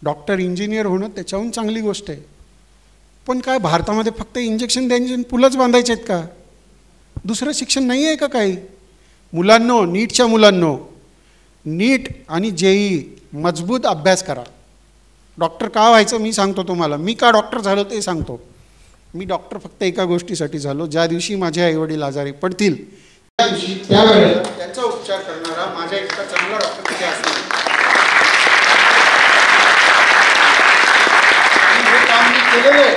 डॉक्टर इंजिनियर होणं त्याच्याहून चांगली गोष्ट आहे. पण काय भारतामध्ये फक्त इंजेक्शन द्यायचे पुलंच बांधायचे आहेत का? दुसरं शिक्षण नाही आहे का काही? मुलांनो, नीटच्या मुलांनो, नीट आणि JEE मजबूत अभ्यास करा. डॉक्टर का व्हायचं मी सांगतो तुम्हाला. मी का डॉक्टर झालो ते सांगतो. मी डॉक्टर फक्त एका गोष्टीसाठी झालो, ज्या दिवशी माझे आईवडील आजारी पडतील त्या दिवशी त्यावेळेला त्यांचा उपचार करणारा माझ्या इतका चांगला डॉक्टर तिथे असणार. हे काम मी केलेलं आहे.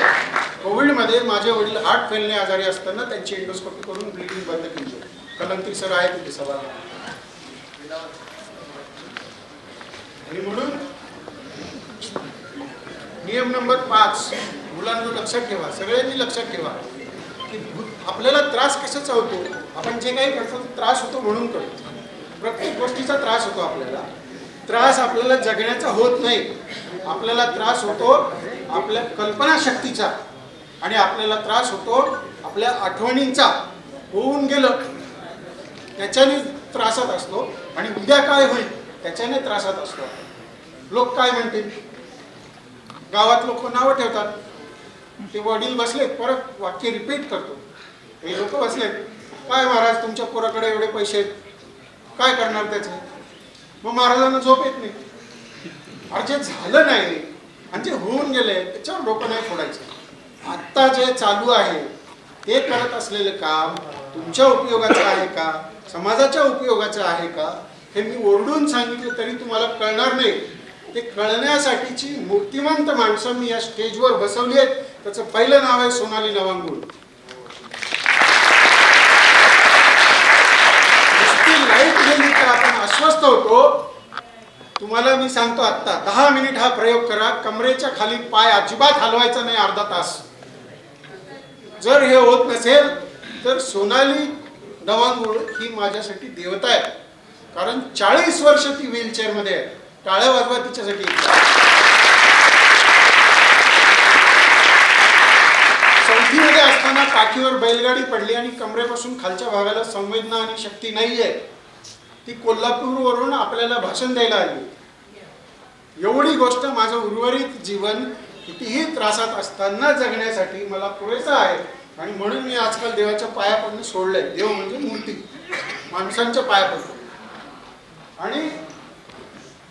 कोविडमध्ये माझे वडील हार्ट फेलने आजारी असताना त्यांची एंडोस्कोपी करून ब्लिडिंग बंद केली. कलंकी सर आहे तिथे सभा. आणि म्हणून नियम नंबर 5 मुलांना लक्षात ठेवा, सगळ्यांनी लक्षात ठेवा की आपल्याला त्रास कशाचा होतो. आपण जे काही करतो त्रास होतो म्हणून करतो. प्रत्येक गोष्टीचा त्रास होतो. आपल्याला त्रास आपल्याला जगण्याचा होत नाही. आपल्याला त्रास होतो आपल्या कल्पनाशक्तीचा आणि आपल्याला त्रास होतो आपल्या आठवणींचा. होऊन गेलं त्याच्याने त्रासात असतो आणि उद्या काय होईल त्याच्याने त्रासात असतो. लोक काय म्हणतील, गावात लोक नावं ठेवतात. ते वडील बसलेत, परत वाक्य रिपीट करतो. हे लोक बसलेत, काय महाराज तुमच्या पोराकडे एवढे पैसे आहेत, काय करणार त्याचे. मग महाराजांना झोप येत नाही. अरे जे झालं नाही आणि जे होऊन गेले त्याच्यावर डोकं नाही फोडायचं. आत्ता जे चालू आहे ते करत असलेलं काम तुमच्या उपयोगाचं आहे का, समाजाच्या उपयोगाचं आहे का, हे मी ओरडून सांगितलं तरी तुम्हाला कळणार नाही. ते कळण्यासाठीची मूर्तिमंत माणसं मी या स्टेजवर बसवली आहेत. त्याचं पहिलं नाव आहे सोनाली नवांगुळ. नुसती लाईट गेली तर आपण अस्वस्थ होतो. तुम्हाला मी सांगतो आत्ता 10 मिनिट हा प्रयोग करा. कमरेच्या खाली पाय अजिबात हलवायचा नाही अर्धा तास. जर हे होत नसेल तर सोनाली नवांगुळ ही माझ्यासाठी देवता आहे. कारण 40 वर्ष ती व्हीलचेअर मध्ये आहे. टाळ्या वाजवा तिच्यासाठी. चौथीमध्ये असताना पाठीवर बैलगाडी पडली आणि कमरेपासून खालच्या भागाला संवेदना आणि शक्ती नाहीये. ती कोल्हापूरवरून आपल्याला भाषण द्यायला आली. एवढी गोष्ट माझं उर्वरित जीवन कितीही त्रासात असताना जगण्यासाठी मला पुरेसा आहे. आणि म्हणून मी आजकाल देवाच्या पाया पडणं सोडलंय. देव म्हणजे मूर्ती, माणसांच्या पाया पडतो. आणि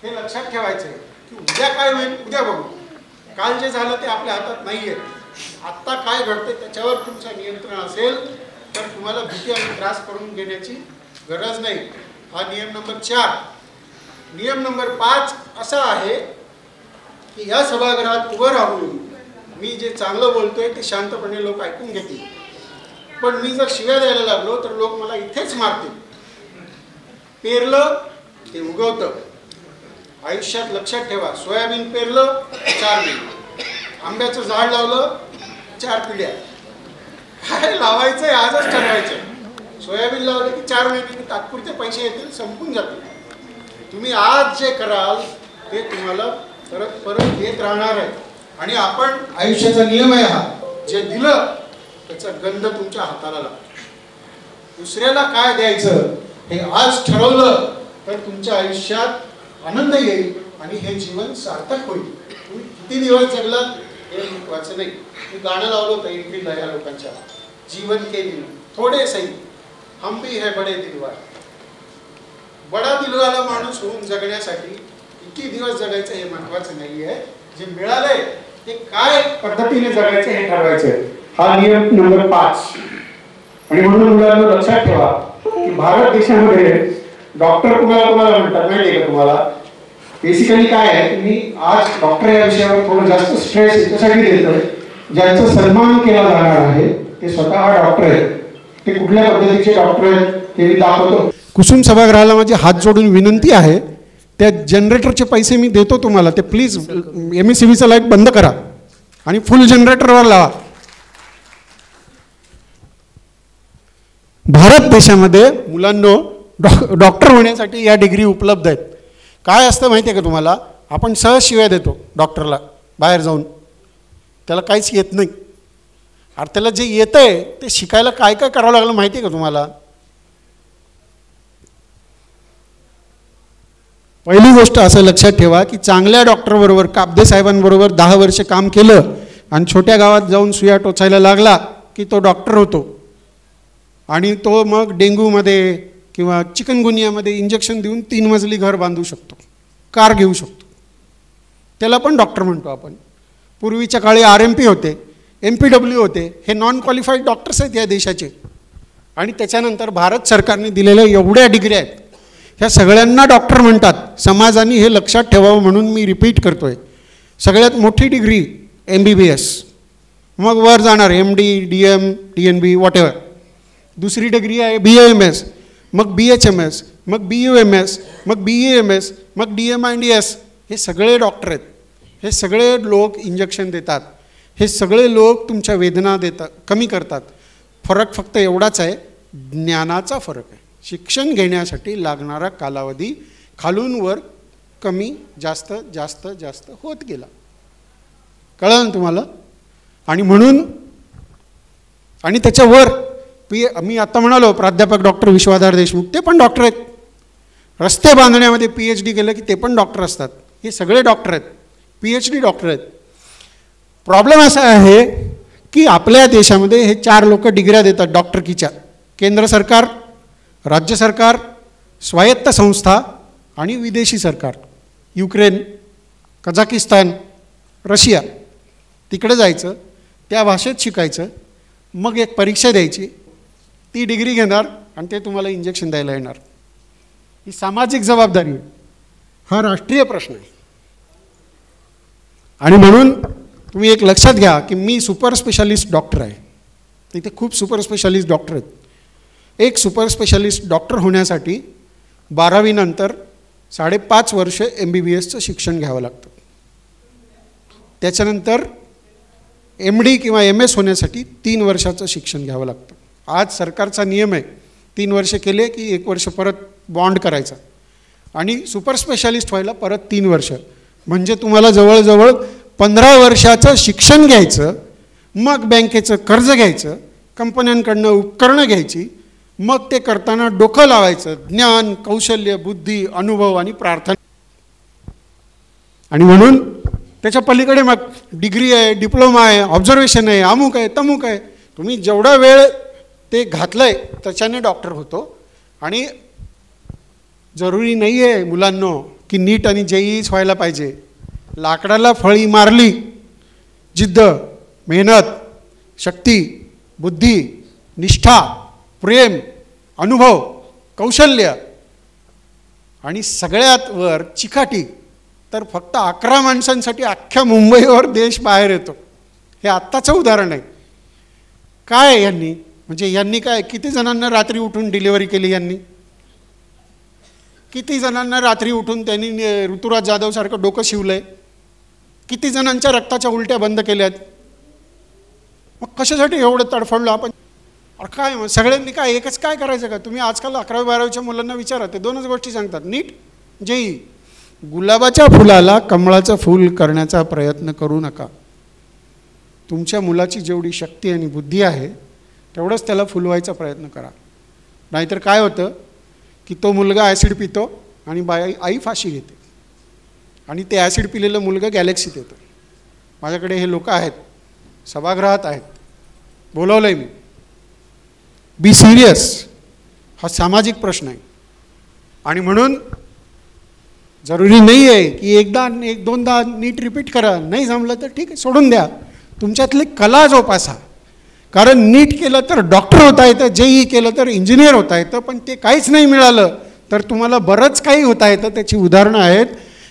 हे लक्षात ठेवायचंय की उद्या काय होईल उद्या बघू. काल जे झालं ते आपल्या हातात नाहीये. आत्ता काय घडते त्याच्यावर तुमचं नियंत्रण असेल तर तुम्हाला भीती आणि त्रास करून घेण्याची गरज नाही. हा नियम नंबर 4. नियम नंबर 5 असा आहे की या सभागृहात उभं राहून मी जे चांगलं बोलतोय ते शांतपणे लोक ऐकून घेतील. पण मी जर शिव्या द्यायला लागलो तर लोक मला इथेच मारतील. पेरलं ते उगवतं. आयुष्यात लक्षात ठेवा, सोयाबीन पेरलं 4 महिने, आंब्याचं झाड लावलं 4 पिढ्या. काय लावायचंय आजच ठरवायचंय. सोयाबीन लावलं की 4 महिने तात्पुरते पैसे येतील, संपून जातील. तुम्ही आज जे कराल ते तुम्हाला परत परत येत राहणार आहे. आणि आपण आयुष्याचा नियम आहे हा, जे दिलं त्याचा गंध तुमच्या हाताला लागतो. दुसऱ्याला काय द्यायचं हे आज ठरवलं तर तुमच्या आयुष्यात आनंद येईल आणि हे जीवन सार्थक होईल. तुम्ही किती दिवस जगलात हे महत्वाचं नाही. मी गाणं लावलं होतं एंट्रीला या लोकांच्या, जीवन के दिन थोडे सही हम भी है बडे दिलवार. बडा दिलवाला माणूस होऊन जगण्यासाठी किती दिवस जगायचं हे महत्वाचं नाहीये. जे मिळालंय ते काय पद्धतीने जगायचं हे ठरवायचं. हा नियम नंबर 5. आणि म्हणून मुलांना लक्षात ठेवा की भारत देशामध्ये डॉक्टर कुणाला म्हणतात माहिती आहे का तुम्हाला. बेसिकली काय आहे, मी आज डॉक्टर या विषयावर थोडं जास्त स्ट्रेस याच्यासाठी देतोय, ज्यांचा सन्मान केला जाणार आहे ते स्वतः डॉक्टर आहेत. ते कुठल्या पद्धतीचे डॉक्टर आहेत ते मी दाखवतो. कुसुम सभागृहाला माझी हात जोडून विनंती आहे, त्या जनरेटरचे पैसे मी देतो तुम्हाला, ते प्लीज MSCBचा लाईट बंद करा आणि फुल जनरेटरवर लावा. भारत देशामध्ये मुलांनो डॉक्टर होण्यासाठी या डिग्री उपलब्ध आहेत. काय असतं माहिती आहे का तुम्हाला, आपण सहज शिव्या देतो डॉक्टरला बाहेर जाऊन, त्याला काहीच येत नाही. अरे त्याला जे येतं आहे ते शिकायला काय काय करावं लागलं माहिती आहे का तुम्हाला. पहिली गोष्ट असं लक्षात ठेवा की चांगल्या डॉक्टरबरोबर काब्दे साहेबांबरोबर 10 वर्ष काम केलं आणि छोट्या गावात जाऊन सुया टोचायला लागला की तो डॉक्टर होतो. आणि तो मग डेंग्यूमध्ये किंवा चिकनगुनियामध्ये इंजेक्शन देऊन 3 मजली घर बांधू शकतो, कार घेऊ शकतो, त्याला पण डॉक्टर म्हणतो आपण. पूर्वीच्या काळी RMP होते, MPW होते, हे नॉन क्वालिफाईड डॉक्टर्स आहेत या देशाचे. आणि त्याच्यानंतर भारत सरकारने दिलेल्या एवढ्या डिग्री आहेत, ह्या सगळ्यांना डॉक्टर म्हणतात. समाजाने हे लक्षात ठेवावं म्हणून मी रिपीट करतो आहे. सगळ्यात मोठी डिग्री MBBS, मग वर जाणार MD, DM, DNB वॉटेवर. दुसरी डिग्री आहे BAMS, मग BHMS, मग BUMS, मग BAMS, मग DMINDS. हे सगळे डॉक्टर आहेत. हे सगळे लोक इंजेक्शन देतात, हे सगळे लोक तुमच्या वेदना देतात, कमी करतात. फरक फक्त एवढाच आहे, ज्ञानाचा फरक आहे. शिक्षण घेण्यासाठी लागणारा कालावधी खालून वर कमी जास्त जास्त जास्त होत गेला. कळलं ना तुम्हाला? आणि म्हणून आणि त्याच्यावर मी आता म्हणालो प्राध्यापक डॉक्टर विश्वाधार देशमुख, ते पण डॉक्टर आहेत. रस्ते बांधण्यामध्ये PhD केलं की ते पण डॉक्टर असतात. हे सगळे डॉक्टर आहेत, PhD डॉक्टर आहेत. प्रॉब्लेम असा आहे की आपल्या देशामध्ये हे 4 लोक डिग्र्या देतात डॉक्टरकीच्या. केंद्र सरकार, राज्य सरकार, स्वायत्त संस्था आणि विदेशी सरकार. युक्रेन, कझाकिस्तान, रशिया, तिकडे जायचं, त्या भाषेत शिकायचं, मग एक परीक्षा द्यायची, ती डिग्री घेणार आणि ते तुम्हाला इंजेक्शन द्यायला येणार. ही सामाजिक जबाबदारी आहे, हा राष्ट्रीय प्रश्न आहे. आणि म्हणून तुम्ही एक लक्षात घ्या की मी सुपर स्पेशालिस्ट डॉक्टर आहे. इथे खूप सुपर स्पेशालिस्ट डॉक्टर आहेत. एक सुपर स्पेशालिस्ट डॉक्टर होण्यासाठी 12वी नंतर 5.5 वर्ष MBBSचं शिक्षण घ्यावं लागतं. त्याच्यानंतर MD किंवा MS होण्यासाठी 3 वर्षाचं शिक्षण घ्यावं लागतं. आज सरकारचा नियम आहे 3 वर्ष केले की 1 वर्ष परत बॉन्ड करायचा आणि सुपर स्पेशालिस्ट व्हायला परत 3 वर्ष. म्हणजे तुम्हाला जवळजवळ 15 वर्षाचं शिक्षण घ्यायचं, मग बँकेचं कर्ज घ्यायचं, कंपन्यांकडनं उपकरणं घ्यायची, मग ते करताना डोकं लावायचं, ज्ञान, कौशल्य, बुद्धी, अनुभव आणि प्रार्थना. आणि म्हणून त्याच्या पलीकडे मग डिग्री आहे, डिप्लोमा आहे, ऑब्झर्वेशन आहे, अमुक आहे, तमुक आहे. तुम्ही जेवढा वेळ ते घातलं आहे त्याच्याने डॉक्टर होतो. आणि जरुरी नाही आहे मुलांनो की नीट आणि JEEच व्हायला पाहिजे. लाकडाला फळी मारली, जिद्द, मेहनत, शक्ती, बुद्धी, निष्ठा, प्रेम, अनुभव, कौशल्य आणि सगळ्यात वर चिकाटी, तर फक्त 11 माणसांसाठी अख्ख्या मुंबईवर देश बाहेर येतो. हे आत्ताचं उदाहरण आहे. काय यांनी म्हणजे यांनी काय किती जणांना रात्री उठून डिलिव्हरी केली, यांनी किती जणांना रात्री उठून त्यांनी ऋतुराज जाधवसारखं डोकं शिवलंय, किती जणांच्या रक्ताच्या उलट्या बंद केल्यात. मग कशासाठी एवढं तडफडलो आपण? काय मग सगळ्यांनी काय एकच काय करायचं का? तुम्ही आजकाल 11वी 12वीच्या मुलांना विचारा, ते 2च गोष्टी सांगतात, नीट, JEE. गुलाबाच्या फुलाला कमळाचं फूल करण्याचा प्रयत्न करू नका. तुमच्या मुलाची जेवढी शक्ती आणि बुद्धी आहे तेवढंच त्याला फुलवायचा प्रयत्न करा. नाहीतर काय होतं की तो मुलगा ॲसिड पितो आणि आई फाशी घेते आणि ते ॲसिड पिलेलं मुलगा गॅलेक्सीत येतं. माझ्याकडे हे लोक आहेत, सभागृहात आहेत, बोलवलं आहे मी. Be serious. हा सामाजिक प्रश्न आहे. आणि म्हणून जरुरी नाही आहे की एकदा 1-2दा नीट रिपीट करा, नाही जमलं तर ठीक आहे सोडून द्या. तुमच्यातली कला जोपासा. कारण नीट केलं तर डॉक्टर होता येतं, JEE केलं तर इंजिनियर होता येतं, पण ते काहीच नाही मिळालं तर तुम्हाला बरंच काही होता येतं. त्याची उदाहरणं आहेत.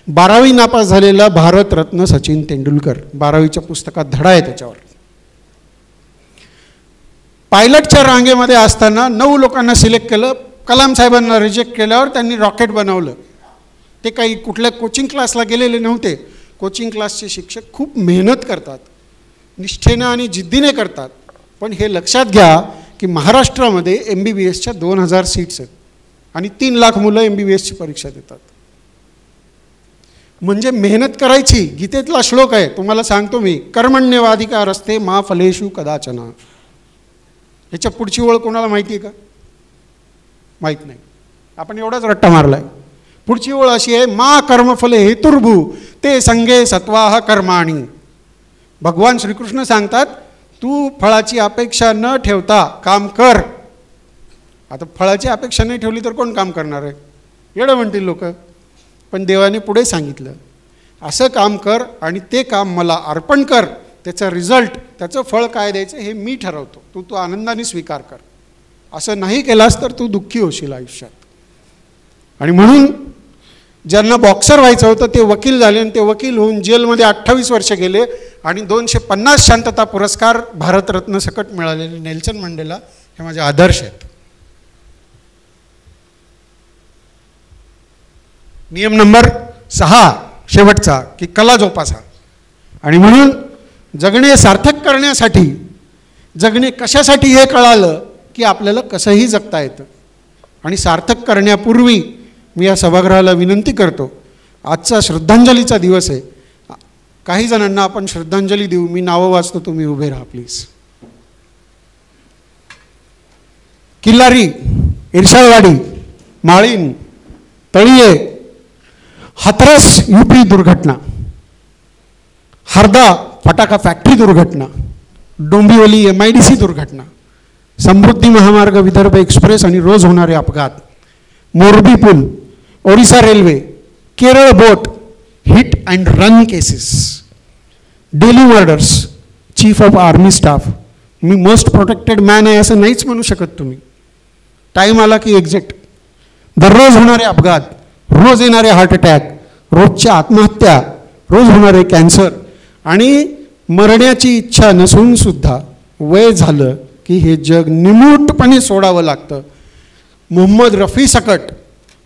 12वी नापास झालेला भारतरत्न सचिन तेंडुलकर, 12वीच्या पुस्तकात धडा आहे त्याच्यावर. पायलटच्या रांगेमध्ये असताना 9 लोकांना सिलेक्ट केलं, कलाम साहेबांना रिजेक्ट केल्यावर त्यांनी रॉकेट बनवलं. ते काही कुठल्या कोचिंग क्लासला गेलेले नव्हते. कोचिंग क्लासचे शिक्षक खूप मेहनत करतात, निष्ठेनं आणि जिद्दीने करतात. पण हे लक्षात घ्या की महाराष्ट्रामध्ये MBBSच्या 2000 सीट्स आहेत आणि 3 लाख मुलं MBBSची परीक्षा देतात. म्हणजे मेहनत करायची. गीतेतला श्लोक आहे, तुम्हाला सांगतो मी, कर्मण्यवाधिकारस्ते मा फलेषु कदाचन. ह्याच्या पुढची ओळ कोणाला माहिती आहे का? माहीत नाही. आपण एवढाच रट्टा मारलाय. पुढची ओळ अशी आहे, मा कर्मफले हेतुर्भू ते संगे सत्वाह कर्माणी. भगवान श्रीकृष्ण सांगतात, तू फळाची अपेक्षा न ठेवता काम कर. आता फळाची अपेक्षा नाही ठेवली तर कोण काम करणार आहे? येडं म्हणतील लोक. पण देवाने पुढे सांगितलं, असं काम कर आणि ते काम मला अर्पण कर. त्याचा रिझल्ट, त्याचं फळ काय द्यायचं हे मी ठरवतो, तू आनंदाने स्वीकार कर. असं नाही केलास तर तू दुःखी होशील आयुष्यात. आणि म्हणून ज्यांना बॉक्सर व्हायचं होतं ते वकील झाले आणि ते वकील होऊन जेलमध्ये 28 वर्ष गेले आणि 250 शांतता पुरस्कार भारतरत्न सकट मिळालेले नेल्सन मंडेला हे माझे आदर्श आहेत. नियम नंबर 6 शेवटचा की कला जोपासा. आणि म्हणून जगणे सार्थक करण्यासाठी, जगणे कशासाठी हे कळालं की आपल्याला कसंही जगता येतं. आणि सार्थक करण्यापूर्वी मी या सभागृहाला विनंती करतो, आजचा श्रद्धांजलीचा दिवस आहे. काही जणांना आपण श्रद्धांजली देऊ. मी नावं वाचतो, तुम्ही उभे राहा प्लीज. किल्लारी, इरशाळवाडी, माळीन, तळीये, हाथरस यूपी दुर्घटना, हरदा फटाका फॅक्टरी दुर्घटना, डोंबिवली MIDC दुर्घटना, समृद्धी महामार्ग विदर्भ एक्सप्रेस आणि रोज होणारे अपघात, मोरबी पूल, Odisha railway, Kerala boat, hit and run cases, daily murders, chief of army staff. मी मोस्ट प्रोटेक्टेड मॅन आहे असं नाहीच म्हणू शकत तुम्ही. टाईम आला की एक्झिट. दररोज होणारे अपघात, रोज येणारे हार्ट अटॅक, रोजच्या आत्महत्या, रोज होणारे कॅन्सर आणि मरण्याची इच्छा नसून सुद्धा वय झालं की हे जग निमूटपणे सोडावं लागतं. मोहम्मद रफी सकट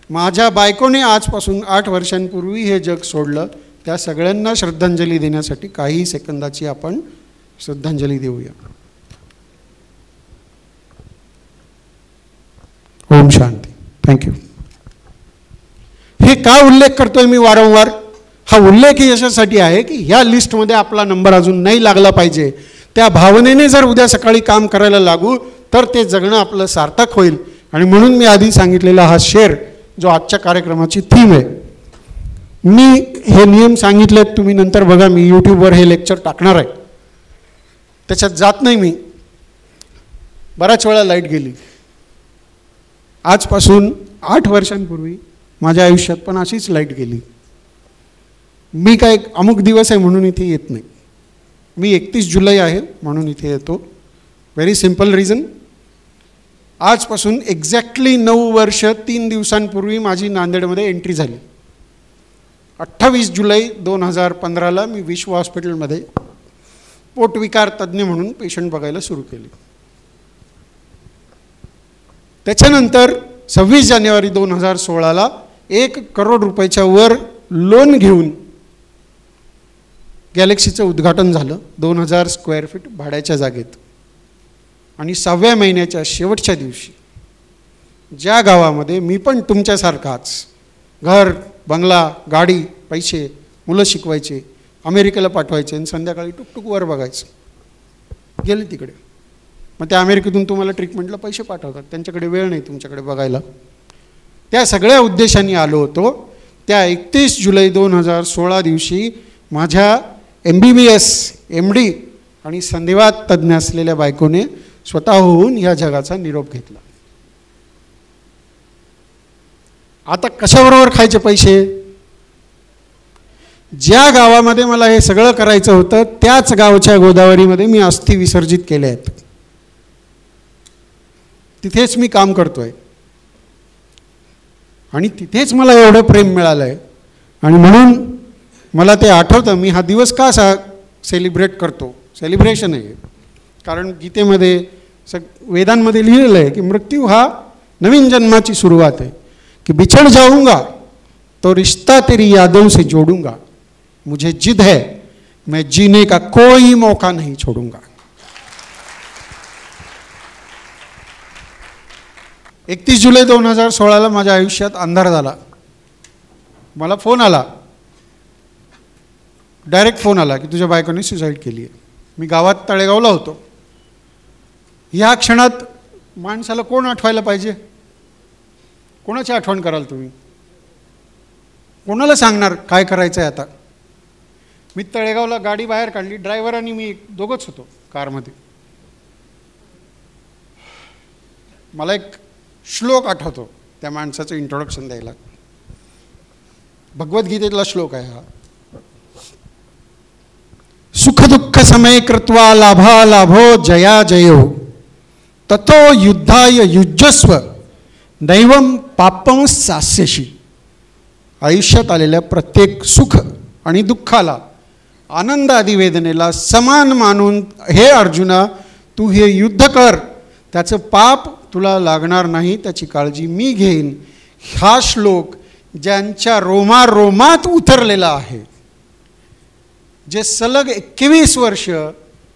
माझ्या बायकोने आजपासून 8 वर्षांपूर्वी हे जग सोडलं. त्या सगळ्यांना श्रद्धांजली देण्यासाठी काही सेकंदाची आपण श्रद्धांजली देऊया. ओम शांती. थँक्यू. हे का उल्लेख करतोय मी वारंवार? हा उल्लेख याच्यासाठी आहे की ह्या लिस्टमध्ये आपला नंबर अजून नाही लागला पाहिजे. त्या भावनेने जर उद्या सकाळी काम करायला लागू तर ते जगणं आपलं सार्थक होईल. आणि म्हणून मी आधी सांगितलेला हा शेर जो आजच्या कार्यक्रमाची थीम आहे. मी हे नियम सांगितलेत, तुम्ही नंतर बघा, मी यूट्यूबवर हे लेक्चर टाकणार आहे. त्याच्यात जात नाही मी. बऱ्याच वेळा लाईट गेली. आजपासून 8 वर्षांपूर्वी माझ्या आयुष्यात पण अशीच लाईट गेली. मी काय अमुक दिवस आहे म्हणून इथे येत नाही. मी 31 जुलै आहे म्हणून इथे येतो. Very simple reason. आजपासून एक्झॅक्टली 9 वर्ष 3 दिवसांपूर्वी माझी नांदेडमध्ये एंट्री झाली. 28 जुलै 2015ला मी विश्व हॉस्पिटलमध्ये पोटविकार तज्ज्ञ म्हणून पेशंट बघायला सुरू केली. त्याच्यानंतर 26 जानेवारी 2016ला 1 करोड रुपयाच्या वर लोन घेऊन गॅलेक्सीचं उद्घाटन झालं 2000 स्क्वेअर फीट भाड्याच्या जागेत. आणि 6व्या महिन्याच्या शेवटच्या दिवशी ज्या गावामध्ये मी पण तुमच्यासारखाच घर, बंगला, गाडी, पैसे, मुलं शिकवायचे, अमेरिकेला पाठवायचे आणि संध्याकाळी टुकटुक वर बघायचं, गेले तिकडे. मग त्या अमेरिकेतून तुम्हाला ट्रीटमेंटला पैसे पाठवतात, त्यांच्याकडे वेळ नाही तुमच्याकडे बघायला. त्या सगळ्या उद्देशाने आलो होतो. त्या 31 जुलै 2016 दिवशी माझ्या MBBS, MD आणि संधिवात तज्ज्ञ असलेल्या बायकोने स्वतःहून या जगाचा निरोप घेतला. आता कशाबरोबर खायचे पैसे? ज्या गावामध्ये मला हे सगळं करायचं होतं त्याच गावच्या गोदावरीमध्ये मी अस्थी विसर्जित केल्या आहेत. तिथेच मी काम करतोय आणि तिथेच मला एवढं प्रेम मिळालं आहे. आणि म्हणून मला ते आठवतं. मी हा दिवस का सेलिब्रेट करतो? सेलिब्रेशन आहे कारण गीतेमध्ये वेदांमध्ये लिहिलेलं आहे की मृत्यू हा नवीन जन्माची सुरुवात आहे. कि बिछड़ जाऊंगा तो रिश्ता तेरी यादों से जोड़ूंगा, मुझे जिद है मैं जीने का कोई मौका नहीं छोड़ूंगा. 31 जुलै 2016ला माझ्या आयुष्यात अंधार झाला. मला फोन आला, डायरेक्ट फोन आला की तुझ्या बायकोने सुसाईड केली आहे. मी गावात तळेगावला होतो. ह्या क्षणात माणसाला कोण आठवायला पाहिजे? कोणाची आठवण कराल तुम्ही? कोणाला सांगणार काय करायचं आहे आता? मी तळेगावला गाडी बाहेर काढली. ड्रायव्हर आणि मी दोघंच होतो कारमध्ये. मला एक श्लोक आठवतो त्या माणसाचं इंट्रोडक्शन द्यायला. भगवद्गीतेतला श्लोक आहे हा. सुखदुःख समय कृत्वा लाभा लाभो जया जयो ततो युद्धाय युज्यस्व दैवम पापं सास्यशी. आयुष्यात आलेल्या प्रत्येक सुख आणि दुःखाला, आनंद आदी वेदनेला समान मानून हे अर्जुना तू हे युद्ध कर, त्याचं पाप तुला लागणार नाही, त्याची काळजी मी घेईन. हा श्लोक ज्यांच्या रोमारोमात उतरलेला आहे, जे सलग 21 वर्ष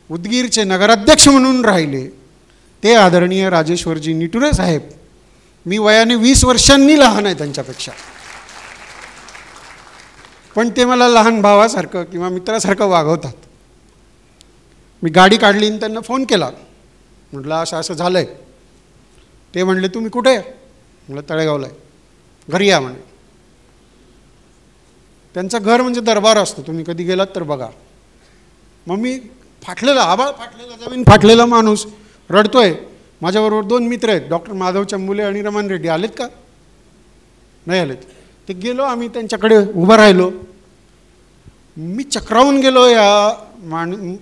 उदगीरचे नगराध्यक्ष म्हणून राहिले, ते आदरणीय राजेश्वरजी निटुरे साहेब. मी वयाने 20 वर्षांनी लहान आहे त्यांच्यापेक्षा, पण ते मला लहान भावासारखं किंवा मित्रासारखं वागवतात. मी गाडी काढली आणि त्यांना फोन केला, म्हटलं असं असं झालं आहे. ते म्हणले तुम्ही कुठे आहे? म्हटलं तळेगावला आहे. घरी या म्हणे. त्यांचं घर म्हणजे दरबार असतो, तुम्ही कधी गेलात तर बघा. मग मी फाटलेला, आबाळ फाटलेला, जमीन फाटलेला माणूस रडतोय. माझ्याबरोबर 2 मित्र आहेत, डॉक्टर माधव चंबुले आणि रमण रेड्डी. आलेत का? नाही आलेत. ते गेलो, आम्ही त्यांच्याकडे उभं राहिलो. मी चक्रावून गेलो.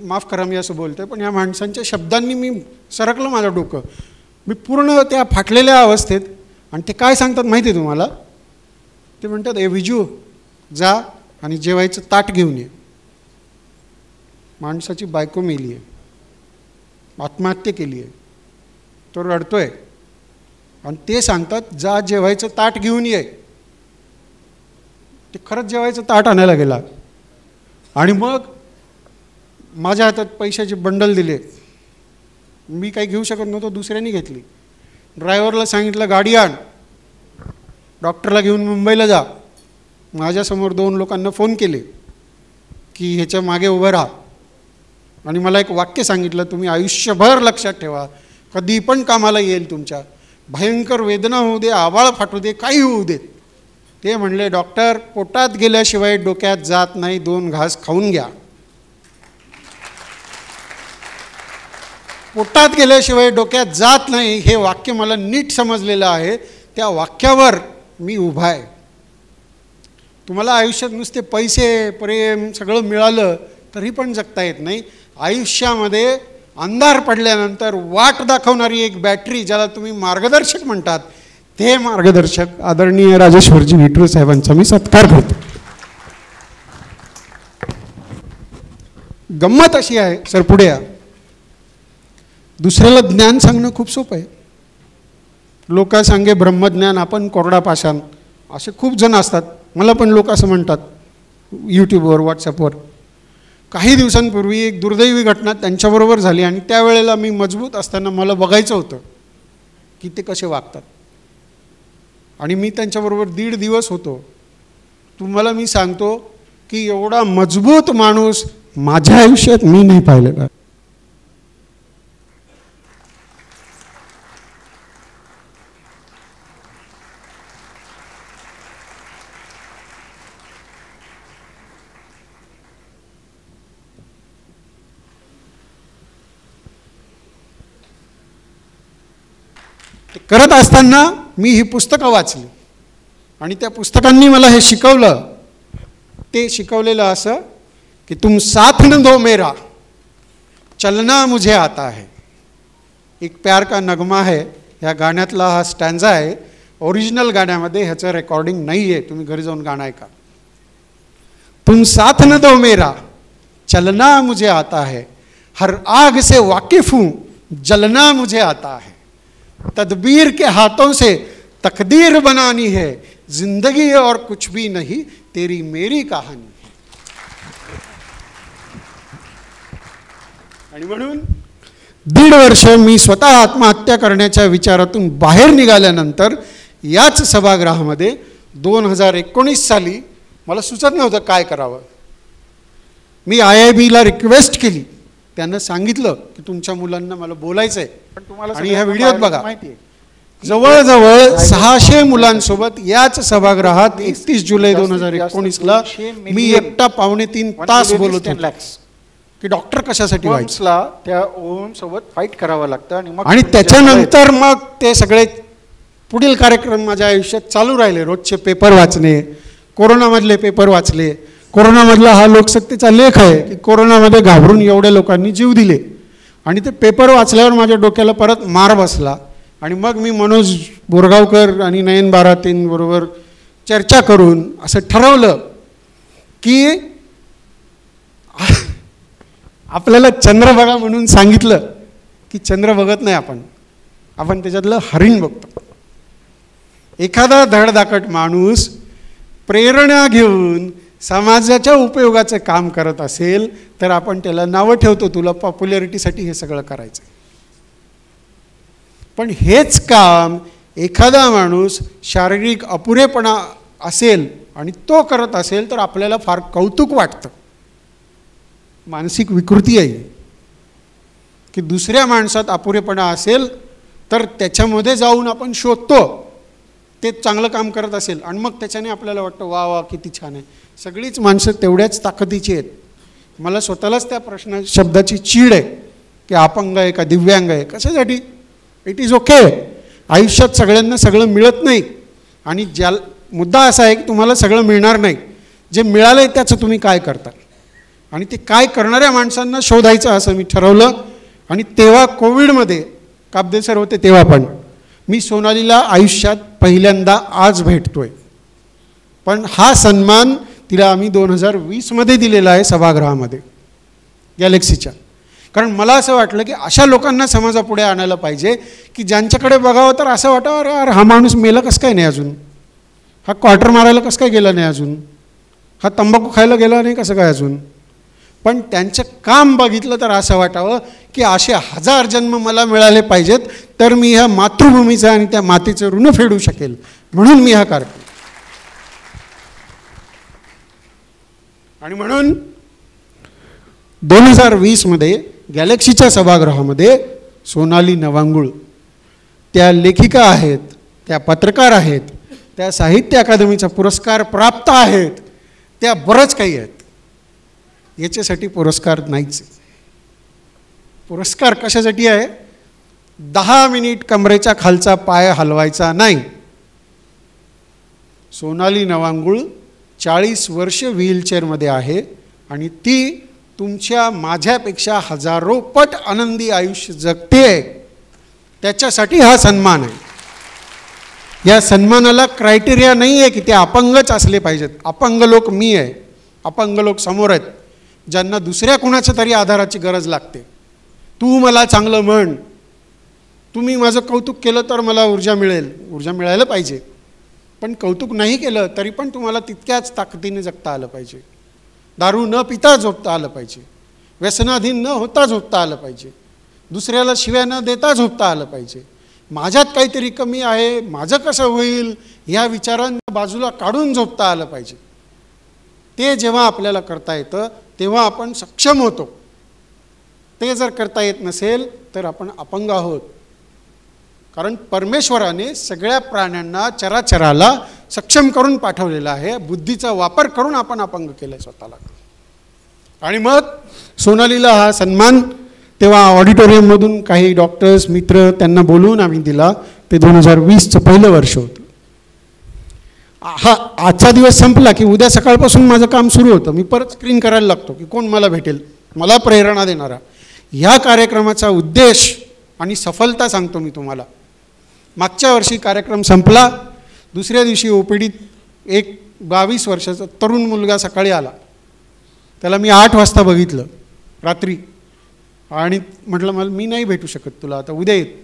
माफ करा मी असं बोलतोय, पण या माणसांच्या शब्दांनी मी सरकलं माझं डोकं. मी पूर्ण त्या फाटलेल्या अवस्थेत. आणि ते काय सांगतात माहिती आहे तुम्हाला? ते म्हणतात ए विजू जा आणि जेवायचं ताट घेऊन ये. माणसाची बायको मेली आहे, आत्महत्या केली आहे, तो रडतोय आणि ते सांगतात जा जेवायचं ताट घेऊन ये. ते खरंच जेवायचं ताट आणायला गेला आणि मग माझ्या हातात पैशाचे बंडल दिले. मी काही घेऊ शकत नव्हतो, दुसऱ्यांनी घेतली. ड्रायव्हरला सांगितलं गाडी आण, डॉक्टरला घेऊन मुंबईला जा. माझ्यासमोर 2 लोकांना फोन केले की ह्याच्या मागे उभं राहा. आणि मला एक वाक्य सांगितलं, तुम्ही आयुष्यभर लक्षात ठेवा, कधी पण कामाला येईल तुमच्या. भयंकर वेदना होऊ दे, आवाळ फाटू दे, काही होऊ देत. ते म्हणले डॉक्टर पोटात गेल्याशिवाय डोक्यात जात नाही, 2 घास खाऊन घ्या. पोटात गेल्याशिवाय डोक्यात जात नाही हे वाक्य मला नीट समजलेलं आहे. त्या वाक्यावर मी उभा आहे. तुम्हाला आयुष्यात नुसते पैसे, प्रेम सगळं मिळालं तरी पण जगता येत नाही. आयुष्यामध्ये अंधार पडल्यानंतर वाट दाखवणारी एक बॅटरी, ज्याला तुम्ही मार्गदर्शक म्हणतात, ते मार्गदर्शक आदरणीय राजेश्वरजी निटुरे साहेबांचा मी सत्कार करतो. गंमत अशी आहे सर, पुढे या. दुसऱ्याला ज्ञान सांगणं खूप सोपं आहे. लोक सांगे ब्रह्मज्ञान, आपण कोरडा पाषाण, असे खूप जण असतात. मला पण लोक असं म्हणतात यूट्यूबवर, व्हॉट्सॲपवर. काही दिवसांपूर्वी एक दुर्दैवी घटना त्यांच्याबरोबर झाली आणि त्यावेळेला मी मजबूत असताना मला बघायचं होतं की ते कसे वागतात. आणि मी त्यांच्याबरोबर 1.5 दिवस होतो. तुम्हाला मी सांगतो की एवढा मजबूत माणूस माझ्या आयुष्यात मी नाही पाहिलेला. करत असताना मी ही पुस्तकं वाचली आणि त्या पुस्तकांनी मला हे शिकवलं. ते शिकवलेलं असं की तुम साथ न दो मेरा, चलना मुझे आता है. एक प्यार का नगमा है, ह्या गाण्यातला हा स्टॅन्झा आहे. ओरिजिनल गाण्यामध्ये ह्याचं रेकॉर्डिंग नाही आहे, तुम्ही घरी जाऊन गाणं ऐका. तुम साथ न दो मेरा, चलना मुझे आता है, हर आग से वाकिफ हूँ, जलना मुझे आता है, तदबीर के हाथों से तकदीर बनानी है, जिंदगी और कुछ भी नहीं, तेरी मेरी कहानी. आणि म्हणून 1.5 वर्ष मी स्वतः आत्महत्या करण्याच्या विचारातून बाहेर निघाल्यानंतर याच सभागृहामध्ये 2019 साली मला सुचत नव्हतं काय करावं. मी IIBला रिक्वेस्ट केली. त्यांना सांगितलं की तुमच्या मुलांना मला बोलायचं आहे. आणि ह्या व्हिडिओत बघा, जवळजवळ 600 मुलांसोबत याच सभागृहात 31 जुलै 2019ला मी एकटा 2.5-3 तास बोलत होतो की डॉक्टर कशासाठी व्हायचं, त्या ओम सोबत फाईट करावं लागतं. आणि त्याच्यानंतर मग ते सगळे पुढील कार्यक्रम माझ्या आयुष्यात चालू राहिले. रोजचे पेपर वाचणे, कोरोनामधले पेपर वाचले. कोरोनामधला हा लोकसत्तेचा लेख आहे की कोरोनामध्ये घाबरून एवढ्या लोकांनी जीव दिले, आणि ते पेपर वाचल्यावर माझ्या डोक्याला परत मार बसला. आणि मग मी मनोज बोरगावकर आणि नयन बारातेंबरोबर चर्चा करून असं ठरवलं की आपल्याला चंद्र बघा म्हणून सांगितलं की चंद्र बघत नाही आपण त्याच्यातलं हरिण बघतो. एखादा धडधाकट माणूस प्रेरणा घेऊन समाजाच्या उपयोगाचं काम करत असेल तर आपण त्याला नावं ठेवतो, तुला पॉप्युलॅरिटीसाठी हे सगळं करायचं. पण हेच काम एखादा माणूस शारीरिक अपुरेपणा असेल आणि तो करत असेल तर आपल्याला फार कौतुक वाटतं. मानसिक विकृती आहे की दुसऱ्या माणसात अपुरेपणा असेल तर त्याच्यामध्ये जाऊन आपण शोधतो ते चांगलं काम करत असेल आणि मग त्याच्याने आपल्याला वाटतं वा वा किती छान आहे. सगळीच माणसं तेवढ्याच ताकदीची आहेत. मला स्वतःलाच त्या शब्दाची चीड आहे की अपंग आहे का दिव्यांग आहे, कशासाठी? It is okay. आयुष्यात सगळ्यांना सगळं मिळत नाही, आणि मुद्दा असा आहे की तुम्हाला सगळं मिळणार नाही. जे मिळालं आहे त्याचं तुम्ही काय करता, आणि ते काय करणाऱ्या माणसांना शोधायचं असं मी ठरवलं. आणि तेव्हा कोविडमध्ये काब्दे सर होते तेव्हा पण मी सोनालीला आयुष्यात पहिल्यांदा आज भेटतोय. पण हा सन्मान तिला आम्ही 2020मध्ये दिलेला आहे सभागृहामध्ये गॅलेक्सीच्या. कारण मला असं वाटलं की अशा लोकांना समाजापुढे आणायला पाहिजे की ज्यांच्याकडे बघावं तर असं वाटावं अरे यार हा माणूस मेला कसं काय नाही अजून, हा क्वार्टर मारायला कसं काय गेला नाही अजून, हा तंबाखू खायला गेला नाही कसं काय अजून. पण त्यांचं काम बघितलं तर असं वाटावं की असे 1000 जन्म मला मिळाले पाहिजेत तर मी ह्या मातृभूमीचं आणि त्या मातेचं ऋण फेडू शकेल, म्हणून मी हा कार्यक्रम. आणि म्हणून 2020मध्ये गॅलेक्सीच्या सभागृहामध्ये सोनाली नवांगुळ त्या लेखिका आहेत, त्या पत्रकार आहेत, त्या साहित्य अकादमीचा पुरस्कार प्राप्त आहेत, त्या बरंच काही आहेत. याच्यासाठी पुरस्कार नाहीच. पुरस्कार कशासाठी आहे? 10 मिनिट कमरेच्या खालचा पाय हलवायचा नाही. सोनाली नवांगुळ 40 वर्ष व्हीलचेअरमध्ये आहे आणि ती तुमच्या माझ्यापेक्षा हजारो पट आनंदी आयुष्य जगते. त्याच्यासाठी हा सन्मान आहे. या सन्मानाला क्रायटेरिया नाही आहे की ते अपंगच असले पाहिजेत. अपंग लोक मी आहे, अपंग लोक समोर आहेत ज्यांना दुसऱ्या कुणाच्या तरी आधाराची गरज लागते. तू मला चांगलं म्हण, तुम्ही माझं कौतुक केलं तर मला ऊर्जा मिळेल. ऊर्जा मिळायला पाहिजे, पण कौतुक नाही केलं तरी पण तुम्हाला तितक्याच ताकदीने जगता आलं पाहिजे. दारू न पिता झोपता आलं पाहिजे, व्यसनाधीन न होता झोपता आलं पाहिजे, दुसऱ्याला शिव्या न देता झोपता आलं पाहिजे. माझ्यात काहीतरी कमी आहे, माझं कसं होईल ह्या विचारांना बाजूला काढून झोपता आलं पाहिजे. ते जेव्हा आपल्याला करता येतं तेव्हा आपण सक्षम होतो. ते जर करता येत नसेल तर आपण अपंग आहोत. कारण परमेश्वराने सगळ्या प्राण्यांना चराचराला सक्षम करून पाठवलेला आहे. बुद्धीचा वापर करून आपण अपंग केलं स्वतःला. आणि मग सोनालीला हा सन्मान तेव्हा ऑडिटोरियममधून काही डॉक्टर्स मित्र त्यांना बोलवून आम्ही दिला. ते 2020चं पहिलं वर्ष होतं. हा आजचा दिवस संपला की उद्या सकाळपासून माझं काम सुरू होतं. मी परत स्क्रीन करायला लागतो की कोण मला भेटेल, मला प्रेरणा देणारा. ह्या कार्यक्रमाचा उद्देश आणि सफलता सांगतो मी तुम्हाला. मागच्या वर्षी कार्यक्रम संपला, दुसऱ्या दिवशी ओपीडीत एक 22 वर्षाचा तरुण मुलगा सकाळी आला. त्याला मी 8 वाजता बघितलं रात्री आणि म्हटलं मला मी नाही भेटू शकत तुला, आता उद्या येत.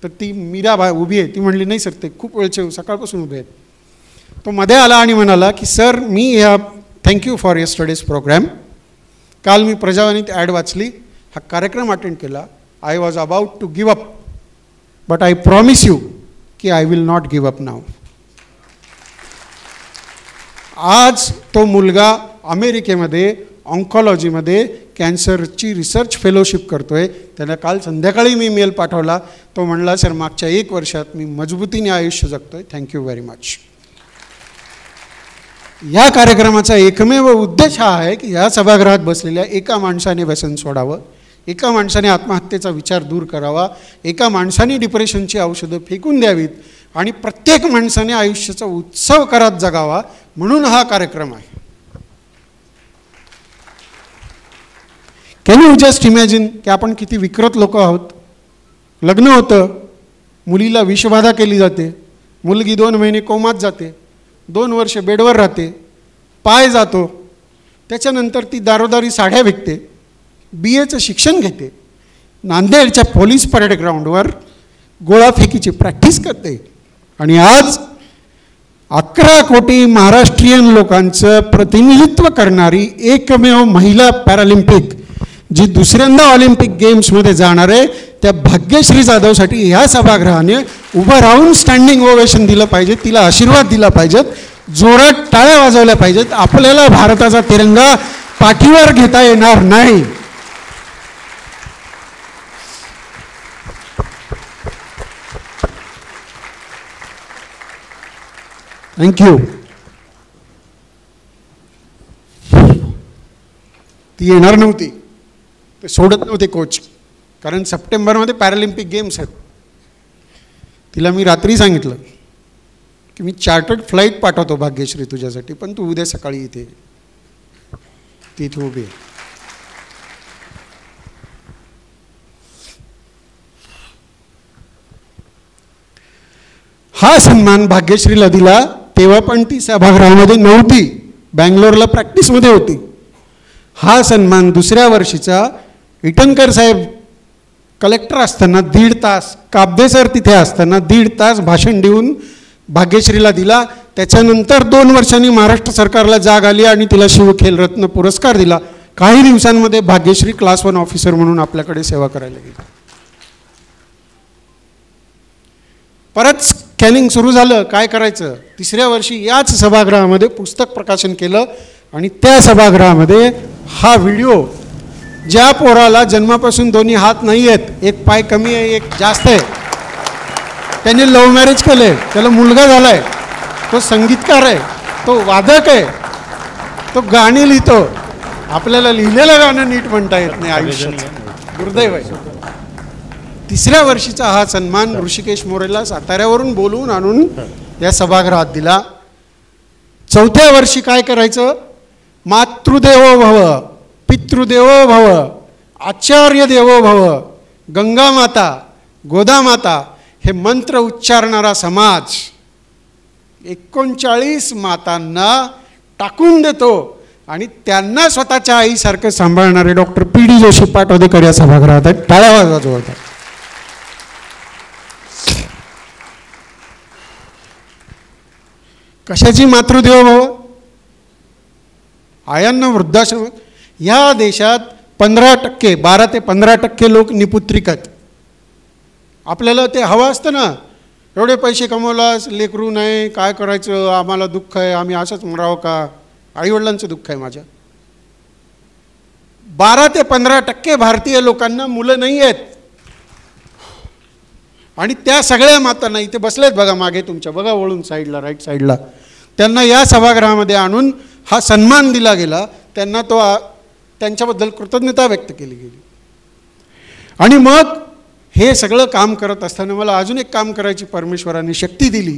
तर ती मीरा उभी आहे, ती म्हणली नाही सर ते खूप वेळचे सकाळपासून उभे आहेत. तो मध्ये आला आणि म्हणाला की सर मी ह्या थँक्यू फॉर यस्टरडेज प्रोग्राम. काल मी प्रजावाणीत ॲड वाचली, हा कार्यक्रम अटेंड केला. I was about to give up but I promise you की I will not give up now. आज तो मुलगा अमेरिकेमध्ये ऑन्कॉलॉजीमध्ये कॅन्सरची रिसर्च फेलोशिप करतोय. त्याला काल संध्याकाळी मी मेल पाठवला. तो म्हणला सर मागच्या 1 वर्षात मी मजबूतीने आयुष्य जगतोय, थँक्यू व्हेरी मच. ह्या कार्यक्रमाचा एकमेव उद्देश हा आहे की ह्या सभागृहात बसलेल्या एका माणसाने व्यसन सोडावं, एका माणसाने आत्महत्येचा विचार दूर करावा, एका माणसाने डिप्रेशनची औषधं फेकून द्यावीत आणि प्रत्येक माणसाने आयुष्याचा उत्सव करत जगावा, म्हणून हा कार्यक्रम आहे. कॅन यू जस्ट इमॅजिन की आपण किती विकृत लोक आहोत. लग्न होतं, मुलीला विषबाधा केली जाते, मुलगी 2 महिने कोमात जाते, 2 वर्ष बेडवर राहते, पाय जातो, त्याच्यानंतर ती दारोदारी साड्या विकते, BAचं शिक्षण घेते, नांदेडच्या पोलीस परेड ग्राउंडवर गोळाफेकीची प्रॅक्टिस करते, आणि आज 11 कोटी महाराष्ट्रीयन लोकांचं प्रतिनिधित्व करणारी एकमेव महिला पॅरालिम्पिक जी दुसऱ्यांदा ऑलिम्पिक गेम्समध्ये जाणार आहे, त्या भाग्यश्री जाधवसाठी ह्या सभागृहाने उभं राहून स्टँडिंग ओवेशन दिलं पाहिजे, तिला आशीर्वाद दिला पाहिजेत, जोरात टाळ्या वाजवल्या पाहिजेत. आपल्याला भारताचा तिरंगा पाठीवर घेता येणार नाही. थँक्यू. ती येणार नव्हती, ते सोडत नव्हते कोच, कारण सप्टेंबरमध्ये पॅरालिम्पिक गेम्स आहेत. तिला मी रात्री सांगितलं की मी चार्टर्ड फ्लाईट पाठवतो भाग्यश्री तुझ्यासाठी, पण तू उद्या सकाळी इथे. ती इथे उभी आहे. हा सन्मान भाग्यश्रीला दिला तेव्हा पण ती सभागृहामध्ये नव्हती, बँगलोरला प्रॅक्टिसमध्ये होती. हा सन्मान दुसऱ्या वर्षीचा इटनकर साहेब कलेक्टर असताना 1.5 तास, काब्दे सर तिथे असताना 1.5 तास भाषण देऊन भाग्यश्रीला दिला. त्याच्यानंतर 2 वर्षांनी महाराष्ट्र सरकारला जाग आली आणि तिला शिवखेलरत्न पुरस्कार दिला. काही दिवसांमध्ये भाग्यश्री क्लास 1 ऑफिसर म्हणून आपल्याकडे सेवा करायला गेली. परत स्कॅनिंग सुरू झालं, काय करायचं. 3ऱ्या वर्षी याच सभागृहामध्ये पुस्तक प्रकाशन केलं आणि त्या सभागृहामध्ये हा व्हिडिओ, ज्या पोराला जन्मापासून 2 हात नाही आहेत, 1 पाय कमी आहे, 1 जास्त आहे, त्याने लव्ह मॅरेज केलं, त्याला मुलगा झाला आहे, तो संगीतकार आहे, तो वादक आहे, तो गाणी लिहितो. आपल्याला लिहिलेलं गाणं नीट म्हणता येत नाही आयुष्यात, दुर्दैव आहे. 3ऱ्या वर्षीचा हा सन्मान ऋषिकेश मोरेला साताऱ्यावरून बोलवून आणून या सभागृहात दिला. 4थ्या वर्षी काय करायचं. मातृदेवो भव, पितृदेवो भव, आचार्य देवो भव, गंगा माता, गोदा माता हे मंत्र उच्चारणारा समाज 39 मातांना टाकून देतो आणि त्यांना स्वतःच्या आईसारखं सांभाळणारे डॉक्टर PD जोशी पाटोदेकर या सभागृहात आहेत. टाळ्या वाजवतात. कशाची मातृदेवो भव. आयांना वृद्धाश्रम. या देशात 15% 12 ते 15% लोक निपुत्रिक आहेत. आपल्याला ते हवं असतं ना, एवढे पैसे कमवलास, लेकरू नाही, काय करायचं, आम्हाला दुःख आहे, आम्ही असंच मरावं का. आईवडिलांचं दुःख आहे माझ्या. 12 ते 15% भारतीय लोकांना मुलं नाही आहेत. आणि त्या सगळ्या मातांना इथे बसलेत बघा मागे तुमच्या, बघा वळून साईडला, राईट साईडला, त्यांना या सभागृहामध्ये आणून हा सन्मान दिला गेला. त्यांना तो त्यांच्याबद्दल कृतज्ञता व्यक्त केली गेली. आणि मग हे सगळं काम करत असताना मला अजून एक काम करायची परमेश्वराने शक्ती दिली.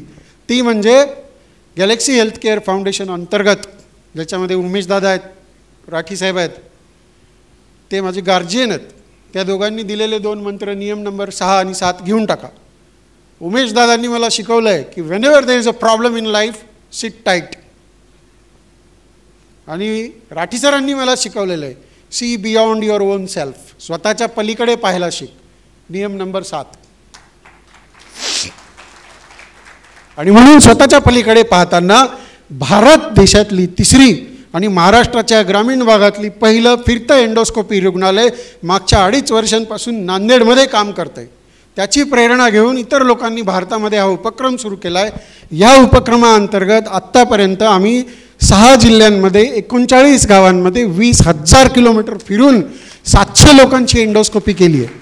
ती म्हणजे गॅलेक्सी हेल्थकेअर फाउंडेशन अंतर्गत, ज्याच्यामध्ये उमेश दादा आहेत, राठी साहेब आहेत, ते माझे गार्जियन आहेत. त्या दोघांनी दिलेले 2 मंत्र, नियम नंबर 6 आणि 7 घेऊन टाका. उमेश दादांनी मला शिकवलं आहे की whenever there is a problem in life, sit tight. आणि राठी सरांनी मला शिकवलेलं आहे, see beyond your own self, स्वतःच्या पलीकडे पाहायला शिक, नियम नंबर 7. आणि म्हणून स्वतःच्या पलीकडे पाहताना भारत देशातली 3री आणि महाराष्ट्राच्या ग्रामीण भागातली पहिलं फिरतं एंडोस्कोपी रुग्णालय मागच्या 2.5 वर्षांपासून नांदेडमध्ये काम करतं आहे. त्याची प्रेरणा घेऊन इतर लोकांनी भारतामध्ये हा उपक्रम सुरू केला आहे. या उपक्रमाअंतर्गत आत्तापर्यंत आम्ही 6 जिल्ह्यांमध्ये 39 गावांमध्ये 20,000 किलोमीटर फिरून 700 लोकांची एंडोस्कोपी केली आहे.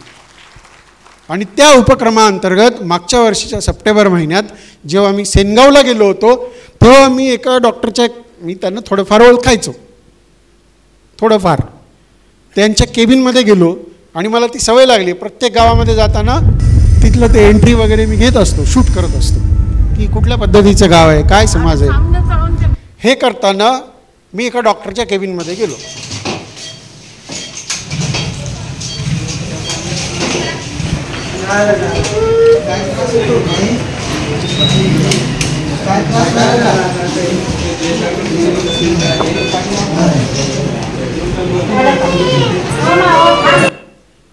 आणि त्या उपक्रमाअंतर्गत मागच्या वर्षीच्या सप्टेंबर महिन्यात जेव्हा मी सेनगावला गेलो होतो, तेव्हा मी एका डॉक्टरच्या, मी त्यांना थोडंफार ओळखायचो, थोडंफार, त्यांच्या केबिनमध्ये गेलो आणि मला ती सवय लागली. प्रत्येक गावामध्ये जाताना तिथलं ते एंट्री वगैरे मी घेत असतो, शूट करत असतो की कुठल्या पद्धतीचं गाव आहे, काय समाज आहे. हे करताना मी एका डॉक्टरच्या केबिनमध्ये गेलो.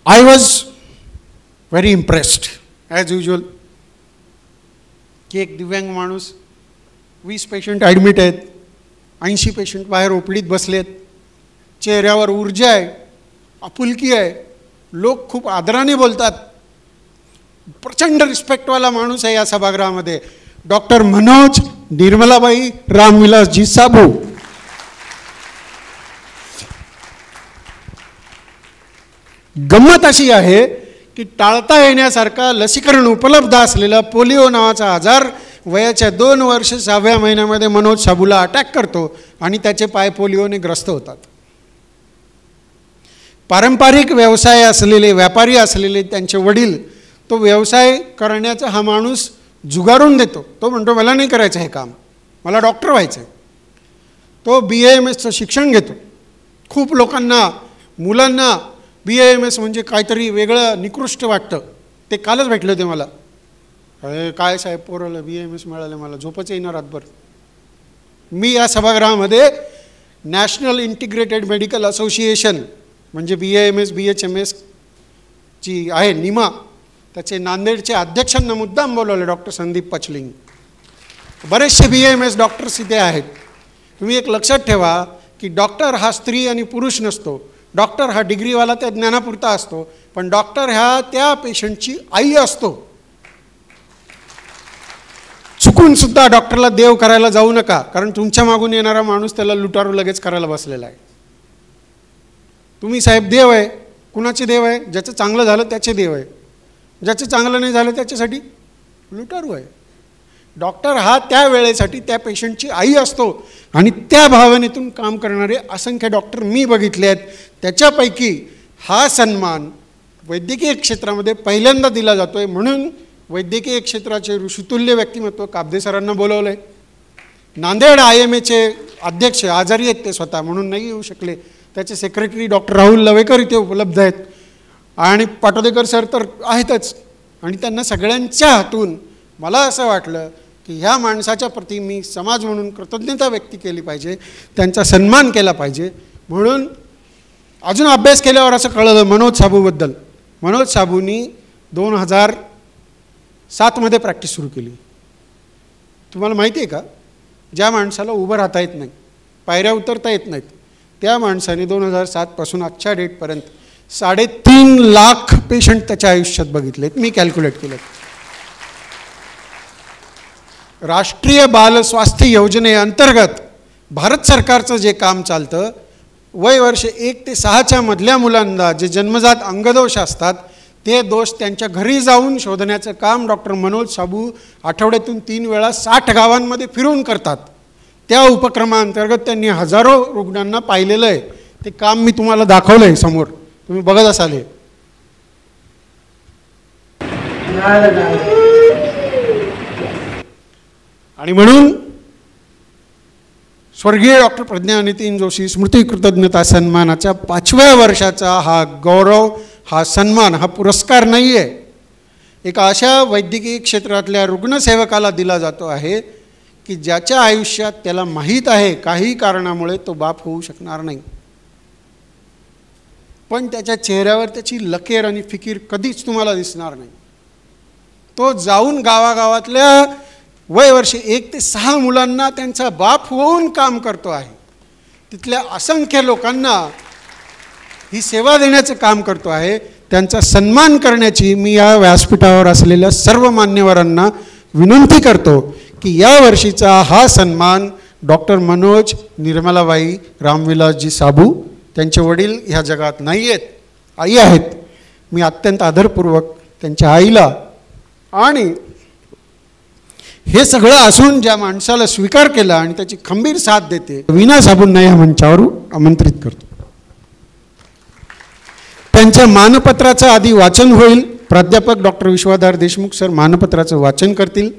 I was very impressed as usual की एक दिव्यांग माणूस, 20 पेशंट ॲडमिट आहेत, 80 पेशंट बाहेर ओपडीत बसलेत, चेहऱ्यावर ऊर्जा आहे, आपुलकी आहे, लोक खूप आदराने बोलतात, प्रचंड रिस्पेक्टवाला माणूस आहे या सभागृहामध्ये. डॉक्टर मनोज निर्मलाबाई रामविलासजी साबू. गंमत अशी आहे की टाळता येण्यासारखा लसीकरण उपलब्ध असलेला पोलिओ नावाचा आजार वयाच्या 2 वर्ष 6व्या महिन्यामध्ये मनोज साबूला अटॅक करतो आणि त्याचे पाय पोलिओने ग्रस्त होतात. पारंपरिक व्यवसाय असलेले, व्यापारी असलेले त्यांचे वडील तो व्यवसाय करण्याचा हा माणूस जुगारून देतो. तो म्हणतो मला नाही करायचं हे काम, मला डॉक्टर व्हायचं आहे. तो BAMSचं शिक्षण घेतो. खूप लोकांना, मुलांना BAMS म्हणजे काहीतरी वेगळं निकृष्ट वाटतं. ते कालच भेटले होते मला. अरे काय साहेब, पोराला BAMS मिळालं, मला झोपच येणार रातभर. मी या सभागृहामध्ये नॅशनल इंटिग्रेटेड मेडिकल असोसिएशन म्हणजे BAMS BHMS ची आहे निमा, त्याचे नांदेडचे अध्यक्षांना मुद्दाम बोलवले, डॉक्टर संदीप पचलिंग. बरेचसे BAMS डॉक्टर्स इथे आहेत. तुम्ही एक लक्षात ठेवा की डॉक्टर हा स्त्री आणि पुरुष नसतो. डॉक्टर हा डिग्रीवाला त्या ज्ञानापुरता असतो, पण डॉक्टर ह्या त्या पेशंटची आई असतो. चुकून सुद्धा डॉक्टरला देव करायला जाऊ नका, कारण तुमच्या मागून येणारा माणूस त्याला लुटारू लगेच करायला बसलेला आहे. तुम्ही साहेब देव आहे. कुणाचे देव आहे? ज्याचं चांगलं झालं त्याचे देव आहे, ज्याचं चांगलं नाही झालं त्याच्यासाठी लुटारू आहे. डॉक्टर हा त्या वेळेसाठी त्या पेशंटची आई असतो आणि त्या भावनेतून काम करणारे असंख्य डॉक्टर मी बघितले आहेत. त्याच्यापैकी हा सन्मान वैद्यकीय क्षेत्रामध्ये पहिल्यांदा दिला जातो आहे. म्हणून वैद्यकीय क्षेत्राचे ऋषितुल्य व्यक्तिमत्व काब्दे सरांना बोलवलं आहे. नांदेड IMAचे अध्यक्ष आजारी आहेत ते स्वतः, म्हणून नाही येऊ शकले. त्याचे सेक्रेटरी डॉक्टर राहुल लवेकर इथे उपलब्ध आहेत आणि पाटोदेकर सर तर आहेतच. आणि त्यांना सगळ्यांच्या हातून मला असं वाटलं की ह्या माणसाच्या प्रती मी समाज म्हणून कृतज्ञता व्यक्त केली पाहिजे, त्यांचा सन्मान केला पाहिजे. म्हणून अजून अभ्यास केल्यावर असं कळलं मनोज साबूबद्दल. मनोज साबूंनी 2007मध्ये प्रॅक्टिस सुरू केली. तुम्हाला माहिती आहे का, ज्या माणसाला उभं राहता येत नाही, पायऱ्या उतरता येत नाहीत, त्या माणसाने 2007पासून आजच्या डेटपर्यंत 3.5 लाख पेशंट त्याच्या आयुष्यात बघितलेत. मी कॅल्क्युलेट केलं. राष्ट्रीय बाल स्वास्थ्य योजनेअंतर्गत भारत सरकारचं जे काम चालतं, वय वर्ष 1 ते 6च्या मधल्या मुलांना जे जन्मजात अंगदोष असतात ते दोष त्यांच्या घरी जाऊन शोधण्याचं काम डॉक्टर मनोज साबू आठवड्यातून 3 वेळा 60 गावांमध्ये फिरून करतात. त्या उपक्रमाअंतर्गत त्यांनी हजारो रुग्णांना पाहिलेलं आहे. ते काम मी तुम्हाला दाखवलं आहे समोर, तुम्ही बघत असाल हे. आणि म्हणून स्वर्गीय डॉक्टर प्रज्ञा नितीन जोशी स्मृती कृतज्ञता सन्मानाच्या 5व्या वर्षाचा हा गौरव, हा सन्मान, हा पुरस्कार नाही आहे. एका अशा वैद्यकीय क्षेत्रातल्या रुग्णसेवकाला दिला जातो आहे की ज्याच्या आयुष्यात त्याला माहीत आहे काही कारणामुळे तो बाप होऊ शकणार नाही, पण त्याच्या चेहऱ्यावर त्याची लकेर आणि फिकीर कधीच तुम्हाला दिसणार नाही. तो जाऊन गावागावातल्या वय वर्ष 1 ते 6 मुलांना त्यांचा बाप होऊन काम करतो आहे. तिथल्या असंख्य लोकांना ही सेवा देण्याचं काम करतो आहे. त्यांचा सन्मान करण्याची मी या व्यासपीठावर असलेल्या सर्व मान्यवरांना विनंती करतो की या वर्षीचा हा सन्मान डॉक्टर मनोज निर्मलाबाई रामविलासजी साबू, त्यांचे वडील ह्या जगात नाही आहेत, आई आहेत. मी अत्यंत आदरपूर्वक त्यांच्या आईला आणि हे सगळं असून ज्या माणसाला स्वीकार केला आणि त्याची खंबीर साथ देते वीणा साबूंना या मंचावर आमंत्रित करतो. त्यांच्या मानपत्राचं आधी वाचन होईल. प्राध्यापक डॉक्टर विश्वाधार देशमुख सर मानपत्राचं वाचन करतील.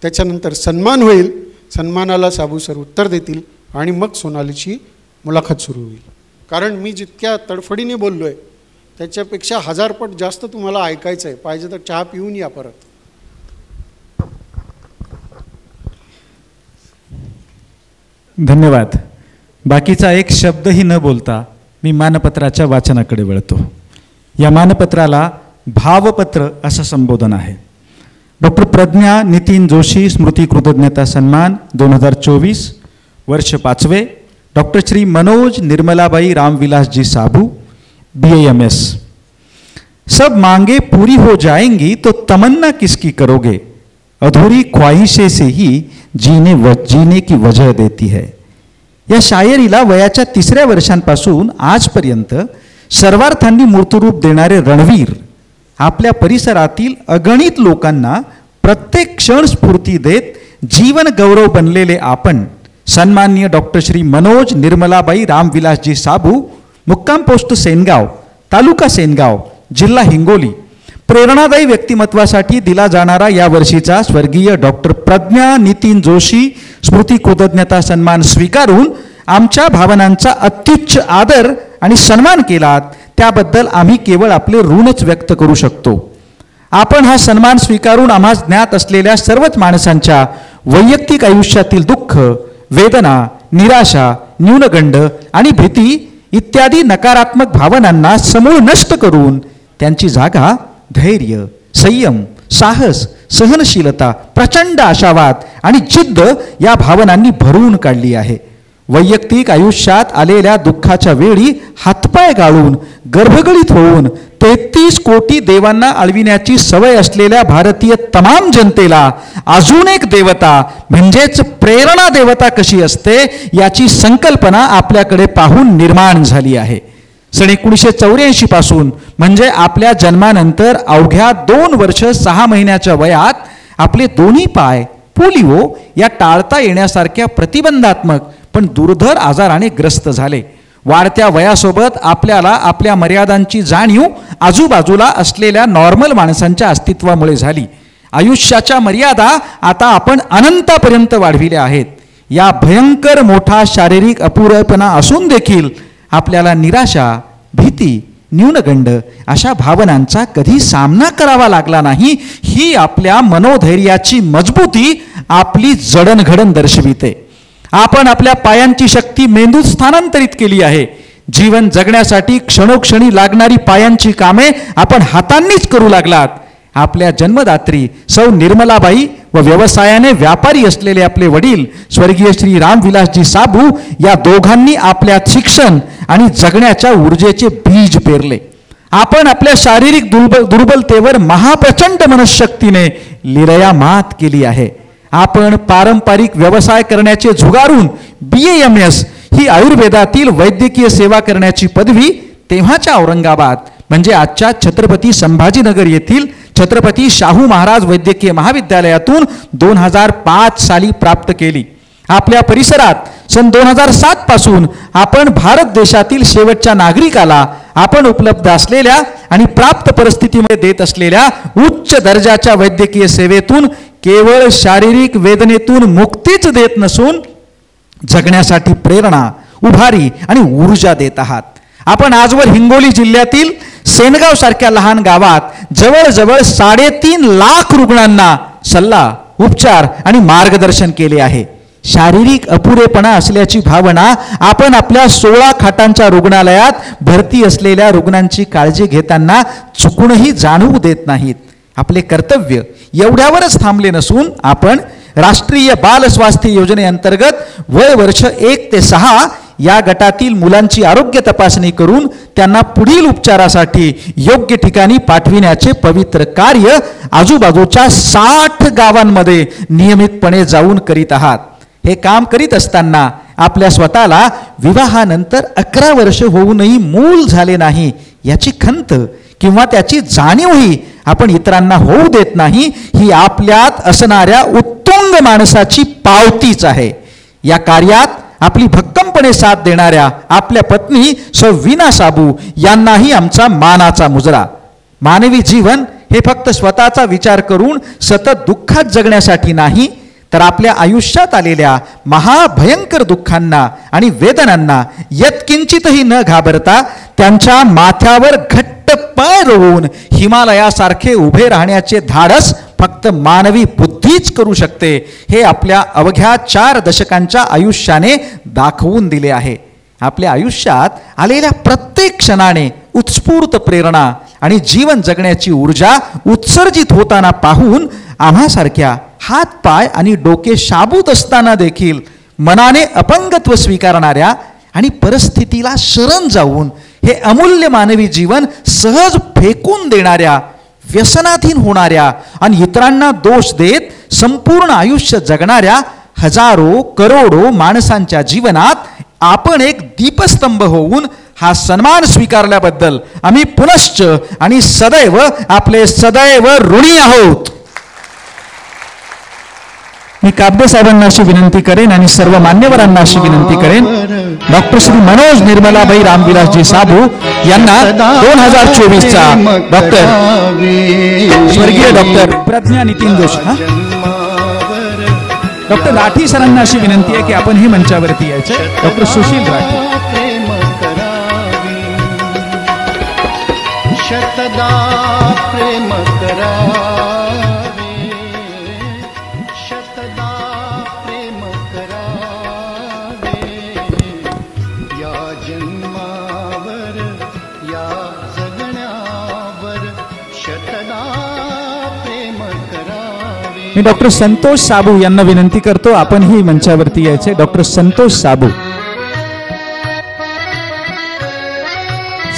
त्याच्यानंतर सन्मान होईल. सन्मानाला साबू सर उत्तर देतील आणि मग सोनालीची मुलाखत सुरू होईल. कारण मी जितक्या तडफडीने बोललो आहे त्याच्यापेक्षा 1000 पट जास्त तुम्हाला ऐकायचं आहे. पाहिजे तर चहा पिऊन या परत. धन्यवाद. बाकीचा एक शब्दही न बोलता मी मानपत्राच्या वाचनाकडे वळतो. या मानपत्राला भावपत्र असं संबोधन आहे. डॉक्टर प्रज्ञा नितीन जोशी स्मृती कृतज्ञता सन्मान 2024 वर्ष 5वे. डॉक्टर श्री मनोज निर्मलाबाई रामविलास जी साबू BAMS. सब मांगे पूरी हो जाएंगी तो तमन्ना किसकी करोगे, अधूरी ख्वाहिशें से ही जीने की वजह देती है. या शायरीला वयाच्या 3ऱ्या वर्षांपासून आजपर्यंत सर्वार्थांनी मूर्तरूप देणारे रणवीर आपल्या परिसरातील अगणित लोकांना प्रत्येक क्षण स्फूर्ती देत जीवन गौरव बनलेले आपण सन्माननीय डॉक्टर श्री मनोज निर्मलाबाई रामविलासजी साबू, मुक्काम पोस्ट सेनगाव, तालुका सेनगाव, जिल्हा हिंगोली. प्रेरणादायी व्यक्तिमत्वासाठी दिला जाणारा या वर्षीचा स्वर्गीय डॉक्टर प्रज्ञा नितीन जोशी स्मृती कृतज्ञता सन्मान स्वीकारून आमच्या भावनांचा अत्युच्च आदर आणि सन्मान केलात त्याबद्दल आम्ही केवळ आपले ऋणच व्यक्त करू शकतो. आपण हा सन्मान स्वीकारून आम्हास ज्ञात असलेल्या सर्वच माणसांच्या वैयक्तिक आयुष्यातील दुःख, वेदना, निराशा, न्यूनगंड आणि भीती इत्यादी नकारात्मक भावनांना समूळ नष्ट करून त्यांची जागा धैर्य, संयम, साहस, सहनशीलता, प्रचंड आशावाद आणि जिद्द या भावनांनी भरून काढली आहे. वैयक्तिक आयुष्यात आलेल्या दुःखाच्या वेळी हातपाय गाळून गर्भगळीत होऊन 33 कोटी देवांना आळविण्याची सवय असलेल्या भारतीय तमाम जनतेला अजून एक देवता म्हणजेच प्रेरणा देवता कशी असते याची संकल्पना आपल्याकडे पाहून निर्माण झाली आहे. सन 1984 पासून म्हणजे आपल्या जन्मानंतर अवघ्या 2 वर्ष 6 महिन्याच्या वयात आपले दोन्ही पाय पोलिओ या टाळता येण्यासारख्या प्रतिबंधात्मक पण दुर्धर आजाराने ग्रस्त झाले. वाढत्या वयासोबत आपल्याला आपल्या मर्यादांची जाणीव आजूबाजूला असलेल्या नॉर्मल माणसांच्या अस्तित्वामुळे झाली. आयुष्याच्या मर्यादा आता आपण अनंतापर्यंत वाढविल्या आहेत. या भयंकर मोठा शारीरिक अपुरेपणा असून देखील आपल्याला निराशा, भीती, न्यूनगंड अशा भावनांचा कधी सामना करावा लागला नाही. ही आपल्या मनोधैर्याची मजबूती आपली जडणघडण दर्शविते. आपण आपल्या पायांची शक्ती मेंदूत स्थानांतरित केली आहे. जीवन जगण्यासाठी क्षणोक्षणी लागणारी पायांची कामे आपण हातांनीच करू लागलात. आपल्या जन्मदात्री सौ निर्मलाबाई व व्यवसायाने व्यापारी असलेले आपले वडील स्वर्गीय श्री रामविलासजी साबू या दोघांनी आपल्यात शिक्षण आणि जगण्याच्या ऊर्जेचे बीज पेरले. आपण आपल्या शारीरिक दुर्बलतेवर महाप्रचंड मनशक्तीने लिरया मात केली आहे. आपण पारंपरिक व्यवसाय करण्याचे झुगारून BAMS ही आयुर्वेदातील वैद्यकीय सेवा करण्याची पदवी तेव्हाच्या औरंगाबाद म्हणजे आजच्या छत्रपती संभाजीनगर येथील छत्रपती शाहू महाराज वैद्यकीय महाविद्यालयातून 2005 साली प्राप्त केली. आपल्या परिसरात सन 2007 पासून आपण भारत देशातील शेवटच्या नागरिकाला आपण उपलब्ध असलेल्या आणि प्राप्त परिस्थितीमध्ये देत असलेल्या उच्च दर्जाच्या वैद्यकीय सेवेतून केवळ शारीरिक वेदनेतून मुक्तीच देत नसून जगण्यासाठी प्रेरणा, उभारी आणि ऊर्जा देत आहात. आपण आजवर हिंगोली जिल्ह्यातील सेनगाव सारख्या लहान गावात जवळजवळ 3.5 लाख रुग्णांना सल्ला, उपचार आणि मार्गदर्शन केले आहे. शारीरिक अपुरेपणा असल्याची भावना आपण आपल्या 16 खाटांच्या रुग्णालयात भरती असलेल्या रुग्णांची काळजी घेताना चुकूनही जाणवू देत नाहीत. आपले कर्तव्य एवढ्यावरच थांबले नसून आपण राष्ट्रीय बाल स्वास्थ्य योजनेअंतर्गत वय वर्ष 1 ते 6 या गटातील मुलांची आरोग्य तपासणी करून त्यांना पुढील उपचारासाठी योग्य ठिकाणी पाठविण्याचे पवित्र कार्य आजूबाजूच्या 60 गावांमध्ये नियमितपणे जाऊन करीत आहात. हे काम करीत असताना आपल्या स्वतःला विवाहानंतर 11 वर्ष होऊनही मूल झाले नाही याची खंत किंवा त्याची जाणीवही आपण इतरांना होऊ देत नाही. ही आपल्यात असणाऱ्या उत्तुंग माणसाची पावतीच आहे. या कार्यात आपली भक्कमपणे साथ देणाऱ्या आपल्या पत्नी सौ वीणा साबू यांनाही आमचा मानाचा मुजरा. मानवी जीवन हे फक्त स्वतःचा विचार करून सतत दुःखात जगण्यासाठी नाही, तर आपल्या आयुष्यात आलेल्या महाभयंकर दुःखांना आणि वेदनांना यत्किंचितही न घाबरता त्यांच्या माथ्यावर घट्ट पाय रोवून हिमालयासारखे उभे राहण्याचे धाडस फक्त मानवी बुद्धीच करू शकते, हे आपल्या अवघ्या 4 दशकांच्या आयुष्याने दाखवून दिले आहे. आपल्या आयुष्यात आलेल्या प्रत्येक क्षणाने उत्स्फूर्त प्रेरणा आणि जीवन जगण्याची ऊर्जा उत्सर्जित होताना पाहून आम्हासारख्या हात पाय आणि डोके शाबूत असताना देखील मनाने अपंगत्व स्वीकारणाऱ्या आणि परिस्थितीला शरण जाऊन हे अमूल्य मानवी जीवन सहज फेकून देणाऱ्या, व्यसनाधीन होणाऱ्या आणि इतरांना दोष देत संपूर्ण आयुष्य जगणाऱ्या हजारो करोडो माणसांच्या जीवनात आपण एक दीपस्तंभ होऊन हा सन्मान स्वीकारल्याबद्दल आम्ही पुनश्च आणि सदैव आपले सदैव ऋणी आहोत. मी काब्दे साहेबांना अशी विनंती करेन आणि सर्व मान्यवरांना अशी विनंती करेन, डॉक्टर श्री मनोज निर्मलाबाई रामविलासजी साबू यांना 2024चा डॉक्टर स्वर्गीय डॉक्टर प्रज्ञा नितीन जोशी, डॉक्टर राठी सरांना अशी विनंती आहे की आपण ही मंचावरती यायचं. डॉक्टर सुशील राठी. शतदा प्रेम करावे, शतदा प्रेम करावे, या जन्मावर या जगण्यावर शतदा प्रेम करावे. मी डॉक्टर संतोष साबू यांना विनंती करतो आपण ही मंचावरती यायचे. डॉक्टर संतोष साबू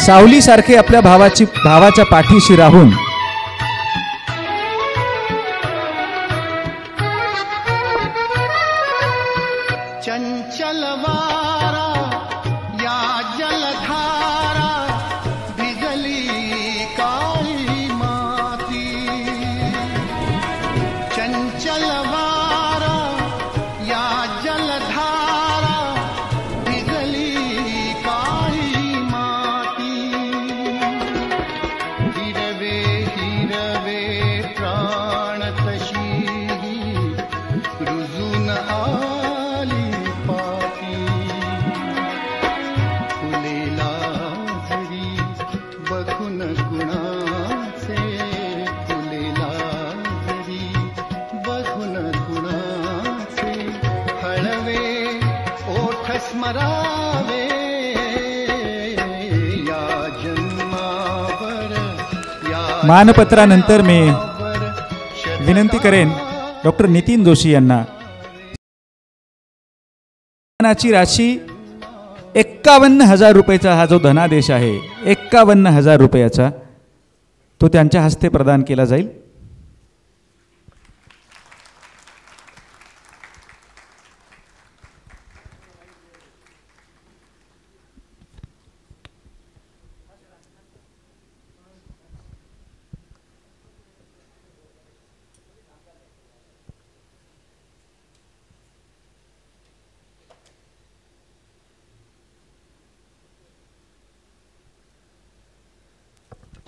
सावलीसारखे आपल्या भावाच्या पाठीशी राहून चंचल वारा या जलधारा भिजली काळी माती, चंचल वारा या जलधारा भिजली काळी माती, हिरवे हिरवे प्राण तशी रुजून आली पाती, फुलेला जरी बघून कुणाचे, फुलेला जरी बघून कुणाचे, हळवे ओठ स्मरावे, या जन्मावर या मानपत्रानंतर मी विनंती करेन डॉक्टर नितीन जोशी यांना. सन्मानाची राशी 51,000 रुपयाचा हा जो धनादेश आहे 51,000 रुपयाचा तो त्यांच्या हस्ते प्रदान केला जाईल.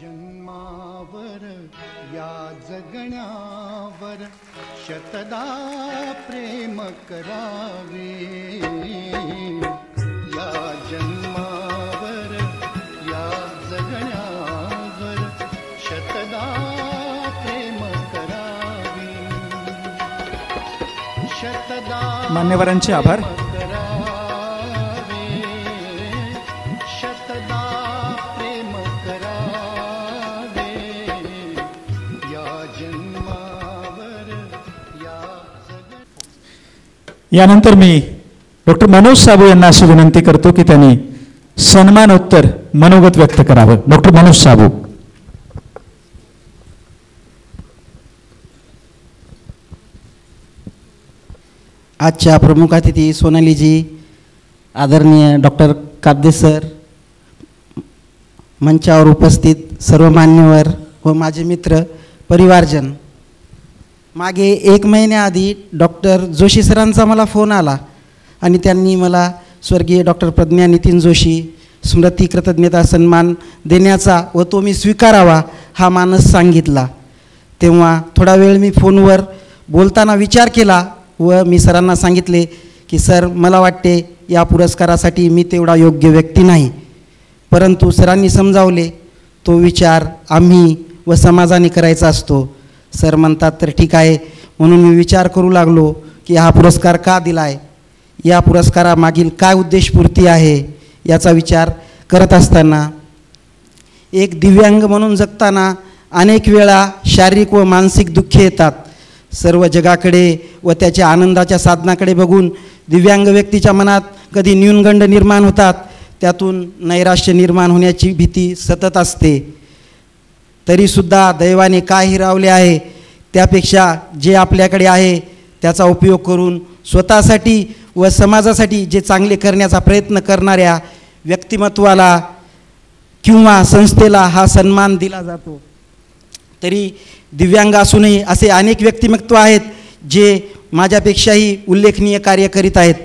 जन्मावर या जगण्यावर शतदा प्रेम करावे, या जन्मावर या जगण्यावर शतदा प्रेम करावे, शतदा मान्यवरांचे आभार. यानंतर मी डॉक्टर मनोज साबू यांना अशी विनंती करतो की त्यांनी सन्मानोत्तर मनोगत व्यक्त करावं. डॉक्टर मनोज साबू. आजच्या प्रमुख अतिथी सोनालीजी, आदरणीय डॉक्टर काब्दे सर, मंचावर उपस्थित सर्व मान्यवर व माझे मित्र परिवारजन, मागे 1 महिन्याआधी डॉक्टर जोशी सरांचा मला फोन आला. आणि त्यांनी मला स्वर्गीय डॉक्टर प्रज्ञा नितीन जोशी स्मृती कृतज्ञता सन्मान देण्याचा व तो मी स्वीकारावा हा मानस सांगितला. तेव्हा थोडा वेळ मी फोनवर बोलताना विचार केला व मी सरांना सांगितले की सर, मला वाटते या पुरस्कारासाठी मी तेवढा योग्य व्यक्ती नाही. परंतु सरांनी समजावले तो विचार आम्ही व समाजाने करायचा असतो. सर म्हणतात तर ठीक आहे. म्हणून मी विचार करू लागलो की हा पुरस्कार का दिला आहे, या पुरस्कारामागील काय उद्देशपूर्ती आहे याचा विचार करत असताना एक दिव्यांग म्हणून जगताना अनेक वेळा शारीरिक व मानसिक दुःखे येतात. सर्व जगाकडे व त्याच्या आनंदाच्या साधनाकडे बघून दिव्यांग व्यक्तीच्या मनात कधी न्यूनगंड निर्माण होतात, त्यातून नैराश्य निर्माण होण्याची भीती सतत असते. तरीसुद्धा दैवाने काय हिरावले आहे त्यापेक्षा जे आपल्याकडे आहे त्याचा उपयोग करून स्वतःसाठी व समाजासाठी जे चांगले करण्याचा प्रयत्न करणाऱ्या व्यक्तिमत्वाला किंवा संस्थेला हा सन्मान दिला जातो. तरी दिव्यांग असूनही असे अनेक व्यक्तिमत्व आहेत जे माझ्यापेक्षाही उल्लेखनीय कार्य करीत आहेत.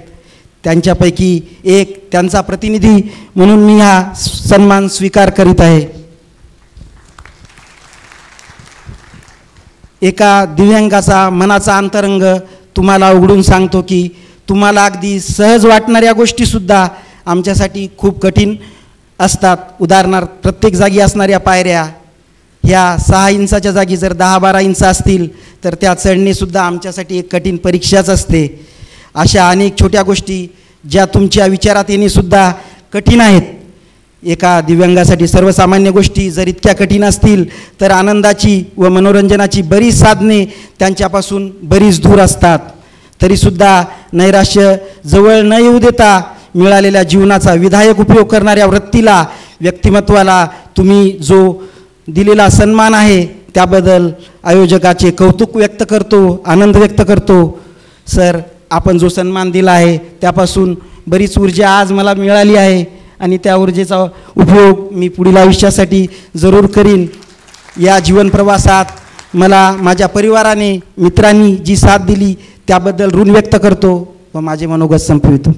त्यांच्यापैकी एक त्यांचा प्रतिनिधी म्हणून मी हा सन्मान स्वीकार करीत आहे. एका दिव्यांगाचा मनाचा अंतरंग तुम्हाला उघडून सांगतो की तुम्हाला अगदी सहज वाटणाऱ्या गोष्टीसुद्धा आमच्यासाठी खूप कठीण असतात. उदाहरणार्थ, प्रत्येक जागी असणाऱ्या पायऱ्या ह्या 6 इंचाच्या जागी जर 10-12 इंच असतील तर त्या चढणेसुद्धा आमच्यासाठी एक कठीण परीक्षाच असते. अशा अनेक छोट्या गोष्टी ज्या तुमच्या विचारात येणेसुद्धा कठीण आहेत. एका दिव्यांगासाठी सर्वसामान्य गोष्टी जर इतक्या कठीण असतील तर आनंदाची व मनोरंजनाची बरीच साधने त्यांच्यापासून बरीच दूर असतात. तरीसुद्धा नैराश्य जवळ न येऊ देता मिळालेल्या जीवनाचा विधायक उपयोग करणाऱ्या वृत्तीला, व्यक्तिमत्वाला तुम्ही जो दिलेला सन्मान आहे त्याबद्दल आयोजकाचे कौतुक व्यक्त करतो, आनंद व्यक्त करतो. सर, आपण जो सन्मान दिला आहे त्यापासून बरीच ऊर्जा आज मला मिळाली आहे आणि त्या ऊर्जेचा उपयोग मी पुढील आयुष्यासाठी जरूर करीन. या जीवनप्रवासात मला माझ्या परिवाराने, मित्रांनी जी साथ दिली त्याबद्दल ऋण व्यक्त करतो व माझे मनोगत संपवितो.